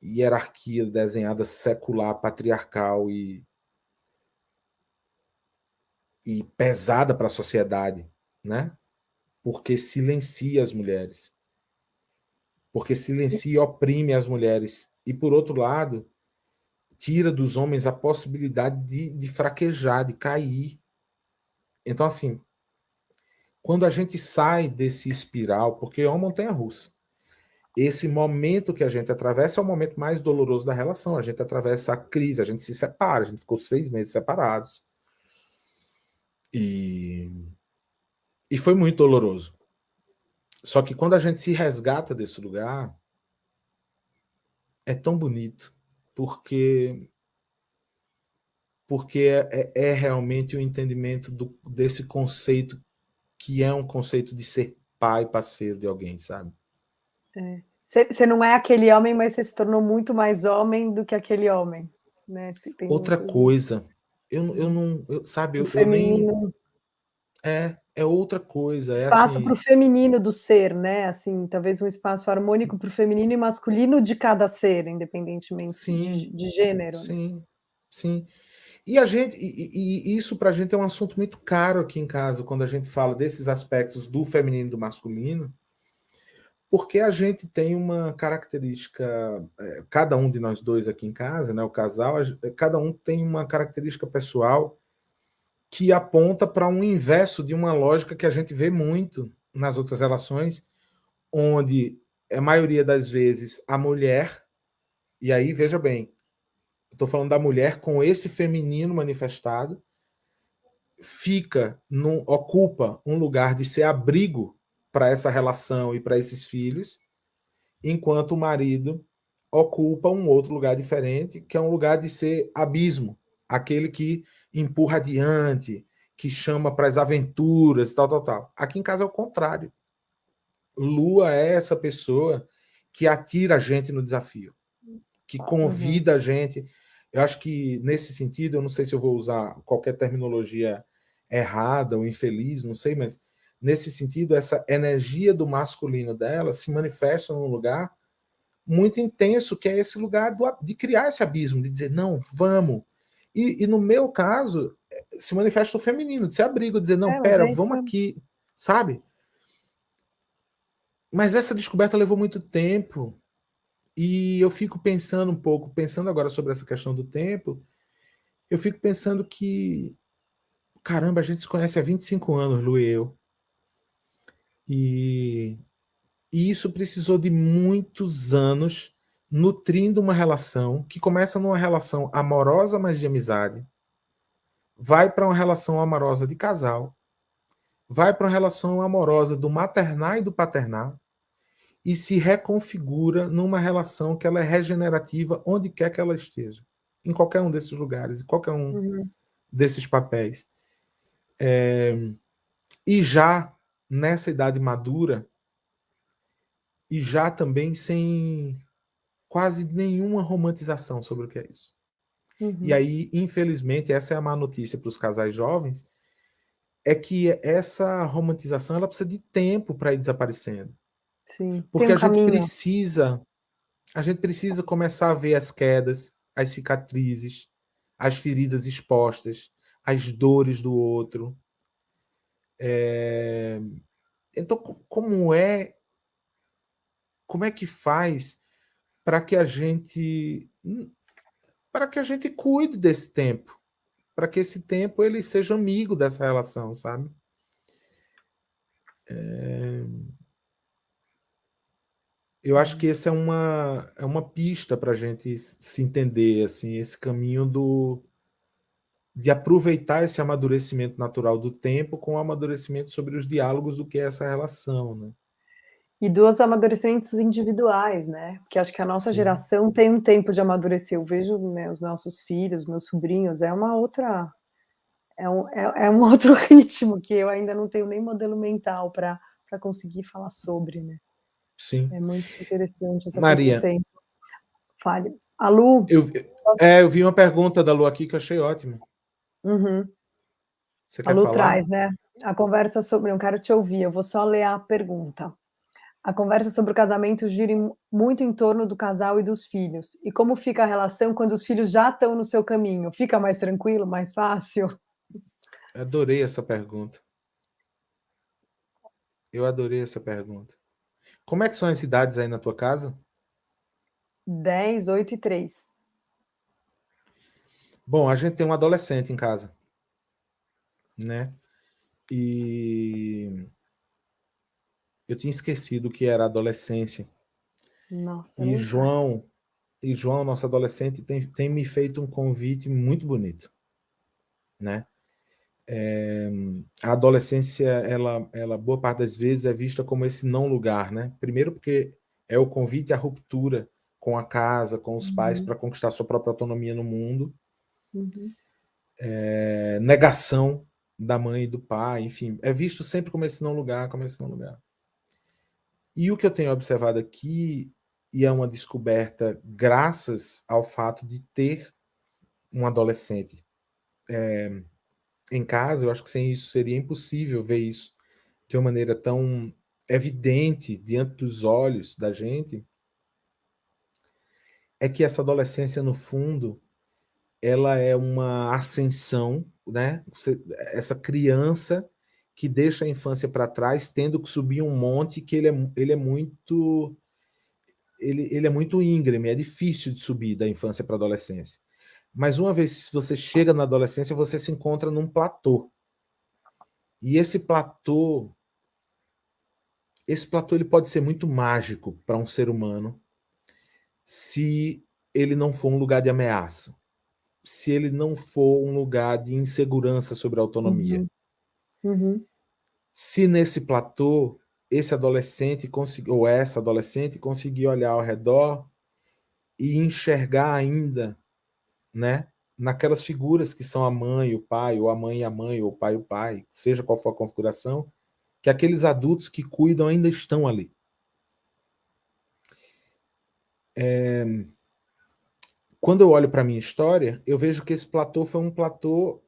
hierarquia desenhada secular, patriarcal e pesada para a sociedade, né? Porque silencia as mulheres. Porque silencia e oprime as mulheres. E, por outro lado, tira dos homens a possibilidade de fraquejar, de cair. Então, assim, quando a gente sai desse espiral, porque é uma montanha-russa, esse momento que a gente atravessa é o momento mais doloroso da relação. A gente atravessa a crise, a gente se separa, a gente ficou 6 meses separados. E foi muito doloroso. Só que quando a gente se resgata desse lugar, é tão bonito, porque é realmente o entendimento desse conceito que é um conceito de ser pai, parceiro de alguém, sabe? É. Você não é aquele homem, mas você se tornou muito mais homem do que aquele homem, né? Tem Outra muito coisa, eu não, sabe, o eu nem feminino, é outra coisa, é espaço para o assim, feminino do ser, né? Assim, talvez um espaço harmônico para o feminino e masculino de cada ser, independentemente sim, de gênero. sim, sim. E a gente, e isso para a gente é um assunto muito caro aqui em casa, quando a gente fala desses aspectos do feminino e do masculino, porque a gente tem uma característica, cada um de nós dois aqui em casa, né, o casal, cada um tem uma característica pessoal que aponta para um inverso de uma lógica que a gente vê muito nas outras relações, onde a maioria das vezes a mulher, e aí veja bem, estou falando da mulher com esse feminino manifestado, ocupa um lugar de ser abrigo para essa relação e para esses filhos, enquanto o marido ocupa um outro lugar diferente, que é um lugar de ser abismo, aquele que empurra adiante, que chama para as aventuras, tal, tal, tal. Aqui em casa é o contrário. Lua é essa pessoa que atira a gente no desafio, que Uhum. convida a gente. Eu acho que, nesse sentido, eu não sei se eu vou usar qualquer terminologia errada ou infeliz, não sei, mas nesse sentido, essa energia do masculino dela se manifesta num lugar muito intenso, que é esse lugar de criar esse abismo, de dizer, não, vamos. E no meu caso, se manifesta o feminino, de ser abrigo, de dizer, não, Mas pera, é isso vamos mesmo. aqui, sabe? Mas essa descoberta levou muito tempo. E eu fico pensando um pouco, pensando agora sobre essa questão do tempo, eu fico pensando que, caramba, a gente se conhece há 25 anos, Lu e eu. E, e isso precisou de muitos anos nutrindo uma relação que começa numa relação amorosa, mas de amizade, vai para uma relação amorosa de casal, vai para uma relação amorosa do maternar e do paternar, e se reconfigura numa relação que ela é regenerativa onde quer que ela esteja, em qualquer um desses lugares, em qualquer um Uhum. desses papéis. E já nessa idade madura, e já também sem quase nenhuma romantização sobre o que é isso. E Uhum. aí, infelizmente, essa é a má notícia para os casais jovens, é que essa romantização ela precisa de tempo para ir desaparecendo. Sim, tem Porque um caminho. a gente precisa começar a ver as quedas, as cicatrizes, as feridas expostas, as dores do outro. Então, como é que faz para que a gente cuide desse tempo, para que esse tempo ele seja amigo dessa relação, sabe? Eu acho que essa é uma pista para a gente se entender, assim, esse caminho de aproveitar esse amadurecimento natural do tempo com o amadurecimento sobre os diálogos do que é essa relação, né? E dos amadurecimentos individuais, né, porque acho que a nossa Sim. geração tem um tempo de amadurecer. Eu vejo, né, os nossos filhos, meus sobrinhos, é uma outra é um outro ritmo que eu ainda não tenho nem modelo mental para conseguir falar sobre, né. Sim. É muito interessante essa coisa do Maria, tempo. Fale. A Lu, eu, posso eu vi uma pergunta da Lu aqui que eu achei ótima. uhum. Você A quer Lu falar? traz, né, a conversa sobre não quero te ouvir, eu vou só ler a pergunta. A conversa sobre o casamento gira muito em torno do casal e dos filhos. E como fica a relação quando os filhos já estão no seu caminho? Fica mais tranquilo, mais fácil? Adorei essa pergunta. Eu adorei essa pergunta. Como é que são as idades aí na tua casa? 10, 8 e 3. Bom, a gente tem um adolescente em casa, né? E eu tinha esquecido que era adolescência. Nossa, E nem fale. João, nosso adolescente, tem me feito um convite muito bonito, né? A adolescência, ela boa parte das vezes é vista como esse não lugar, né? Primeiro porque é o convite à ruptura com a casa, com os pais Uhum, para conquistar sua própria autonomia no mundo, uhum, negação da mãe e do pai, enfim, é visto sempre como esse não lugar, como esse não lugar. E o que eu tenho observado aqui, e é uma descoberta graças ao fato de ter um adolescente em casa, eu acho que sem isso seria impossível ver isso de uma maneira tão evidente diante dos olhos da gente, é que essa adolescência, no fundo, ela é uma ascensão, né? Essa criança que deixa a infância para trás, tendo que subir um monte que ele é muito íngreme, é difícil de subir da infância para a adolescência. Mas uma vez que você chega na adolescência, você se encontra num platô. E esse platô ele pode ser muito mágico para um ser humano se ele não for um lugar de ameaça, se ele não for um lugar de insegurança sobre a autonomia. uhum, uhum, Se nesse platô esse adolescente ou essa adolescente conseguir olhar ao redor e enxergar ainda, né, naquelas figuras que são a mãe e o pai, ou a mãe e a mãe, ou o pai e o pai, seja qual for a configuração, que aqueles adultos que cuidam ainda estão ali. Quando eu olho para a minha história, eu vejo que esse platô foi um platô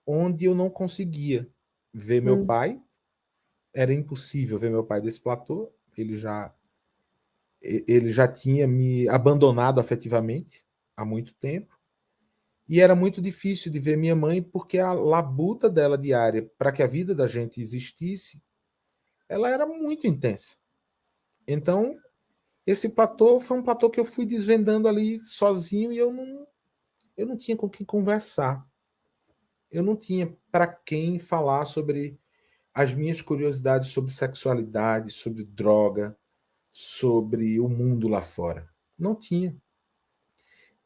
onde eu não conseguia ver meu hum, pai, era impossível ver meu pai desse platô, ele já tinha me abandonado afetivamente há muito tempo, e era muito difícil de ver minha mãe porque a labuta dela diária para que a vida da gente existisse, ela era muito intensa. Então, esse platô foi um platô que eu fui desvendando ali sozinho e eu não tinha com quem conversar. Eu não tinha para quem falar sobre as minhas curiosidades sobre sexualidade, sobre droga, sobre o mundo lá fora. Não tinha.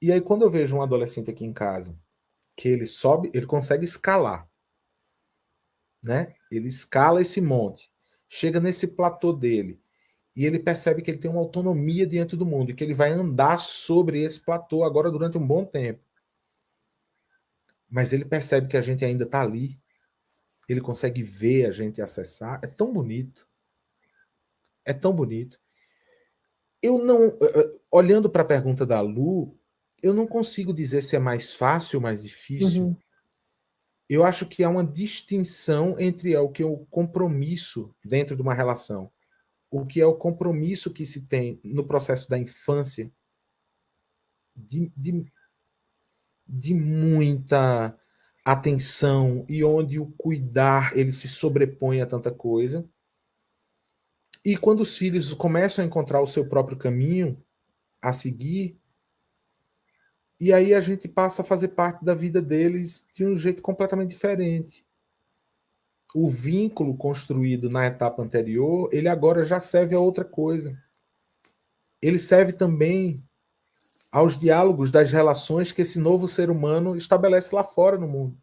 E aí, quando eu vejo um adolescente aqui em casa, que ele sobe, ele consegue escalar, né? Ele escala esse monte, chega nesse platô dele, e ele percebe que ele tem uma autonomia diante do mundo, e que ele vai andar sobre esse platô agora durante um bom tempo. Mas ele percebe que a gente ainda está ali, ele consegue ver a gente acessar. É tão bonito. É tão bonito. Eu não, olhando para a pergunta da Lu, eu não consigo dizer se é mais fácil ou mais difícil. uhum, Eu acho que há uma distinção entre o que é o compromisso dentro de uma relação, o que é o compromisso que se tem no processo da infância, de, de, de muita atenção e onde o cuidar ele se sobrepõe a tanta coisa. E quando os filhos começam a encontrar o seu próprio caminho a seguir, e aí a gente passa a fazer parte da vida deles de um jeito completamente diferente. O vínculo construído na etapa anterior, ele agora já serve a outra coisa. Ele serve também aos diálogos das relações que esse novo ser humano estabelece lá fora no mundo.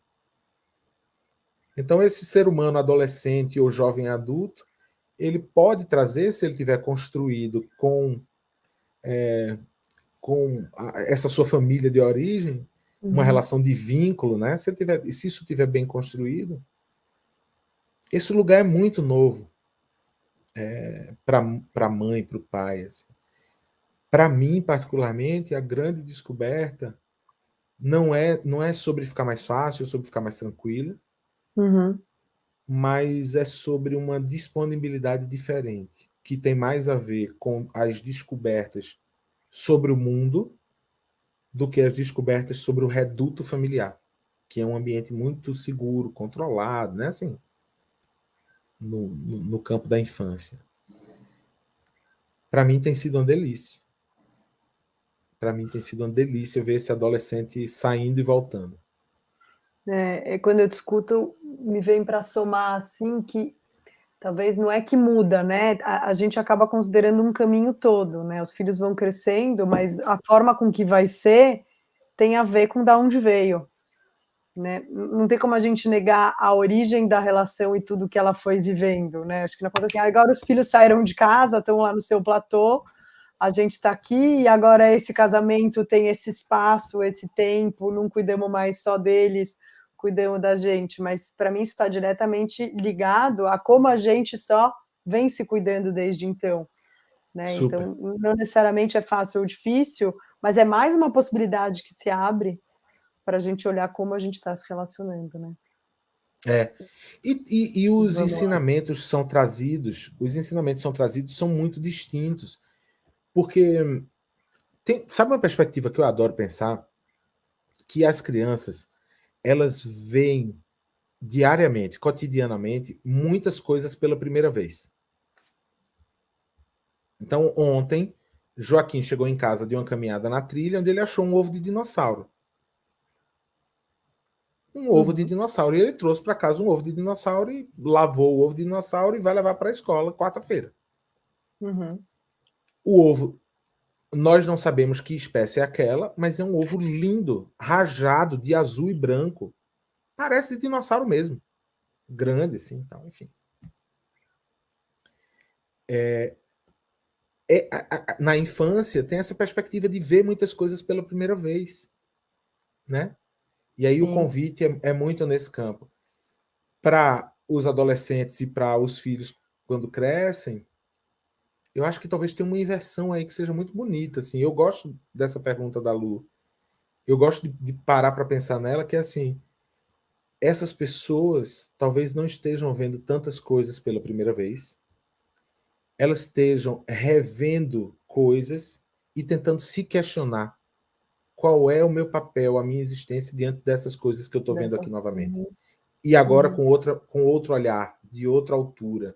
Então, esse ser humano adolescente ou jovem adulto, ele pode trazer, se ele tiver construído com essa sua família de origem, uma relação de vínculo, né? Se isso estiver bem construído, esse lugar é muito novo para a mãe, para o pai. Assim. Para mim, particularmente, a grande descoberta não é sobre ficar mais fácil, sobre ficar mais tranquilo, mas é sobre uma disponibilidade diferente, que tem mais a ver com as descobertas sobre o mundo do que as descobertas sobre o reduto familiar, que é um ambiente muito seguro, controlado, né? Assim, no campo da infância. Para mim tem sido uma delícia. Para mim tem sido uma delícia ver esse adolescente saindo e voltando. Quando eu discuto, me vem para somar assim que talvez não é que muda, né? A gente acaba considerando um caminho todo, né? Os filhos vão crescendo, mas a forma com que vai ser tem a ver com da onde veio, né? Não tem como a gente negar a origem da relação e tudo que ela foi vivendo, né? Acho que não acontece assim, agora os filhos saíram de casa, estão lá no seu platô, a gente está aqui e agora esse casamento tem esse espaço, esse tempo, não cuidamos mais só deles, cuidamos da gente, mas para mim isso está diretamente ligado a como a gente só vem se cuidando desde então, né? Super. Então, não necessariamente é fácil ou difícil, mas é mais uma possibilidade que se abre para a gente olhar como a gente está se relacionando, né? E os ensinamentos são trazidos, são muito distintos, porque sabe uma perspectiva que eu adoro pensar? Que as crianças, elas veem diariamente, cotidianamente, muitas coisas pela primeira vez. Então, ontem, Joaquim chegou em casa de uma caminhada na trilha, onde ele achou um ovo de dinossauro. Um ovo de dinossauro. E ele trouxe para casa um ovo de dinossauro e lavou o ovo de dinossauro e vai levar para a escola quarta-feira. O ovo, nós não sabemos que espécie é aquela, mas é um ovo lindo, rajado de azul e branco. Parece de dinossauro mesmo. Grande, assim, então, enfim. Na infância, tem essa perspectiva de ver muitas coisas pela primeira vez, né? E aí o convite é muito nesse campo. Para os adolescentes e para os filhos, quando crescem, eu acho que talvez tenha uma inversão aí que seja muito bonita. Assim. Eu gosto dessa pergunta da Lu. Eu gosto de parar para pensar nela, que é assim, essas pessoas talvez não estejam vendo tantas coisas pela primeira vez, elas estejam revendo coisas e tentando se questionar qual é o meu papel, a minha existência diante dessas coisas que eu estou vendo aqui novamente. E agora com outro olhar, de outra altura,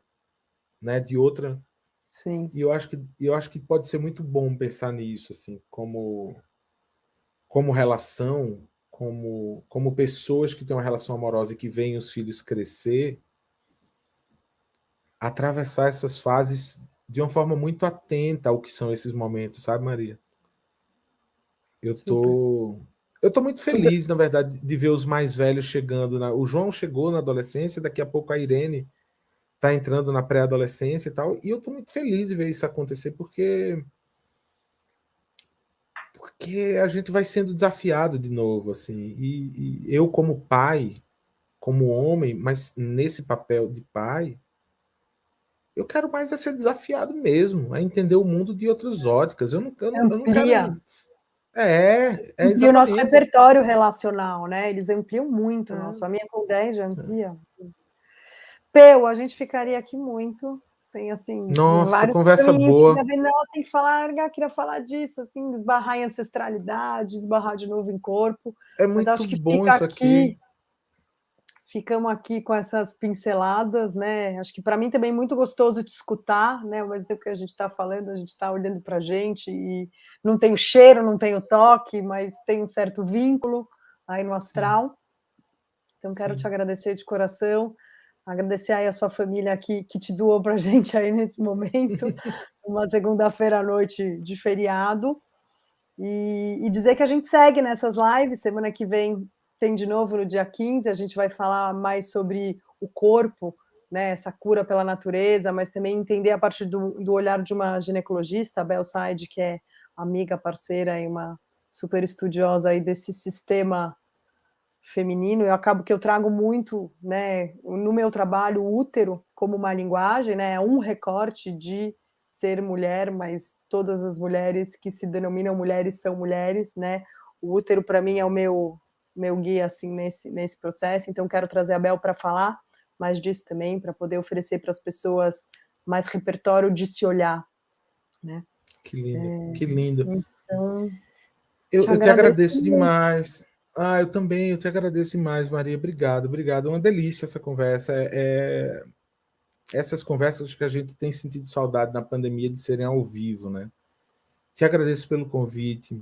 né? De outra. Sim. E eu acho que pode ser muito bom pensar nisso, assim, como relação, como pessoas que têm uma relação amorosa e que veem os filhos crescer, atravessar essas fases de uma forma muito atenta ao que são esses momentos, sabe, Maria? Eu tô muito feliz, na verdade, de ver os mais velhos chegando. O João chegou na adolescência, daqui a pouco a Irene está entrando na pré-adolescência e tal, e eu tô muito feliz de ver isso acontecer, porque a gente vai sendo desafiado de novo, assim, e eu como pai, como homem, mas nesse papel de pai, eu quero mais ser desafiado mesmo, a entender o mundo de outras óticas. Eu não Amplia. quero. É E o nosso exatamente. repertório relacional, né? Eles ampliam muito o nosso. A minha com 10 já amplia. Peu, a gente ficaria aqui muito. Tem, assim, Nossa, vários conversa caminhos. boa. Nossa, tem que falar, queria falar disso, assim, esbarrar em ancestralidade, esbarrar de novo em corpo. É Mas muito acho que bom isso aqui. ficamos aqui com essas pinceladas, né? Acho que para mim também é muito gostoso te escutar, né? Ao mesmo tempo que a gente está falando, a gente está olhando para a gente e não tem o cheiro, não tem o toque, mas tem um certo vínculo aí no astral. Sim. Então, quero te agradecer de coração, agradecer aí a sua família que te doou para a gente aí nesse momento, uma segunda-feira à noite de feriado, e dizer que a gente segue nessas lives, semana que vem tem de novo no dia 15, a gente vai falar mais sobre o corpo, né, essa cura pela natureza, mas também entender a partir do olhar de uma ginecologista, a Bel Said, que é amiga, parceira e uma super estudiosa aí desse sistema feminino. Eu acabo que eu trago muito, né, no meu trabalho, o útero como uma linguagem, né, um recorte de ser mulher, mas todas as mulheres que se denominam mulheres são mulheres, né? O útero para mim é o meu guia assim nesse processo, então quero trazer a Bel para falar mais disso também, para poder oferecer para as pessoas mais repertório de se olhar, né? Que lindo, que lindo. Então, eu te agradeço demais. Eu também, eu te agradeço demais, Maria. Obrigado, obrigado. Uma delícia essa conversa. Essas conversas que a gente tem sentido saudade na pandemia de serem ao vivo, né? Te agradeço pelo convite.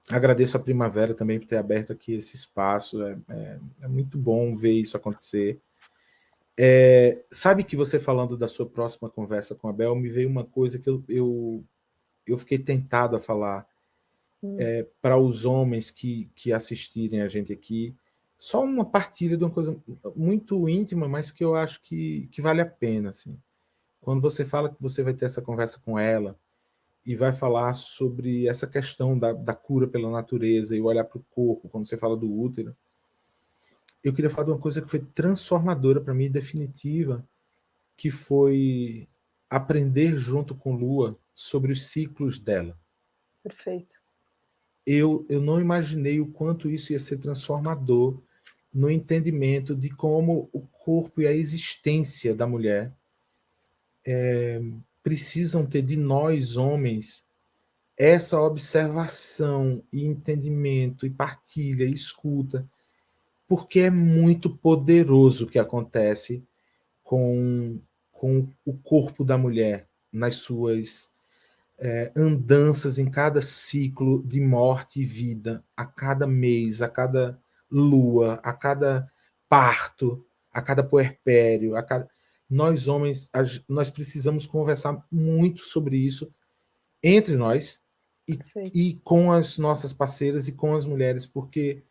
Agradeço a Primavera também por ter aberto aqui esse espaço. É muito bom ver isso acontecer. Sabe que você falando da sua próxima conversa com a Bel, me veio uma coisa que eu fiquei tentado a falar para os homens que assistirem a gente aqui. Só uma partilha de uma coisa muito íntima, mas que eu acho que vale a pena. Assim. Quando você fala que você vai ter essa conversa com ela e vai falar sobre essa questão da cura pela natureza e olhar para o corpo, quando você fala do útero, eu queria falar de uma coisa que foi transformadora para mim, definitiva, que foi aprender junto com Lua sobre os ciclos dela. Perfeito. Eu não imaginei o quanto isso ia ser transformador no entendimento de como o corpo e a existência da mulher precisam ter de nós, homens, essa observação e entendimento e partilha e escuta, porque é muito poderoso o que acontece com o corpo da mulher nas suas andanças em cada ciclo de morte e vida, a cada mês, a cada lua, a cada parto, a cada puerpério, nós homens, nós precisamos conversar muito sobre isso entre nós e com as nossas parceiras e com as mulheres, porque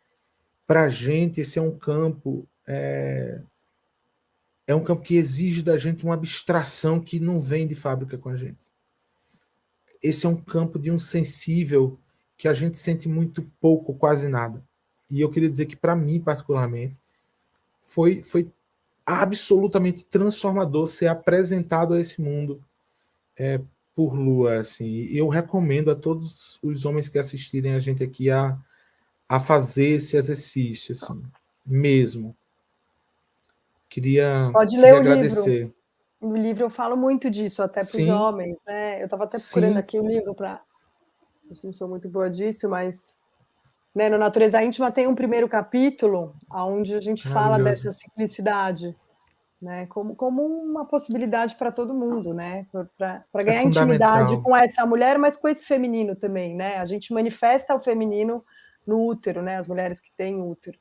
para a gente esse é um campo um campo que exige da gente uma abstração que não vem de fábrica com a gente. Esse é um campo de um sensível que a gente sente muito pouco, quase nada. E eu queria dizer que, para mim, particularmente, foi absolutamente transformador ser apresentado a esse mundo por Lua. Assim. E eu recomendo a todos os homens que assistirem a gente aqui a fazer esse exercício, assim, mesmo. Queria ler o agradecer. Livro. No livro eu falo muito disso, até para os homens, né? Eu estava até procurando aqui o livro para... Eu não sou muito boa disso, mas... Né, no Natureza Íntima tem um primeiro capítulo onde a gente fala dessa ciclicidade, né? Como uma possibilidade para todo mundo, né? Para ganhar intimidade com essa mulher, mas com esse feminino também, né? A gente manifesta o feminino no útero, né? As mulheres que têm útero,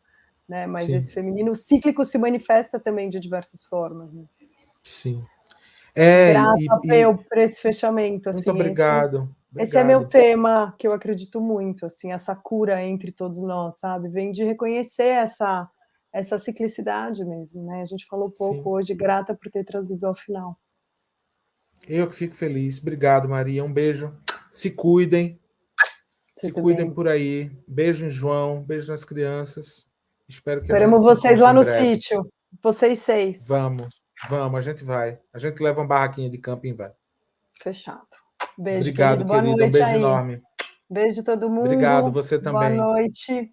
né? Mas esse feminino cíclico se manifesta também de diversas formas. Né? Sim. Grata por esse fechamento. Muito assim, obrigado. Esse é meu tema, que eu acredito muito, assim, essa cura entre todos nós, sabe? Vem de reconhecer essa ciclicidade mesmo, né? A gente falou pouco hoje, grata por ter trazido ao final. Eu que fico feliz. Obrigado, Maria. Um beijo. Se cuidem. Se cuidem por aí. Beijo em João, beijo nas crianças. Esperamos vocês lá no sítio. Vocês 6. Vamos, a gente vai. A gente leva uma barraquinha de camping e vai. Fechado. Beijo, obrigado, querido. Boa noite um beijo aí. enorme. Beijo de todo mundo. Obrigado, você também. Boa noite.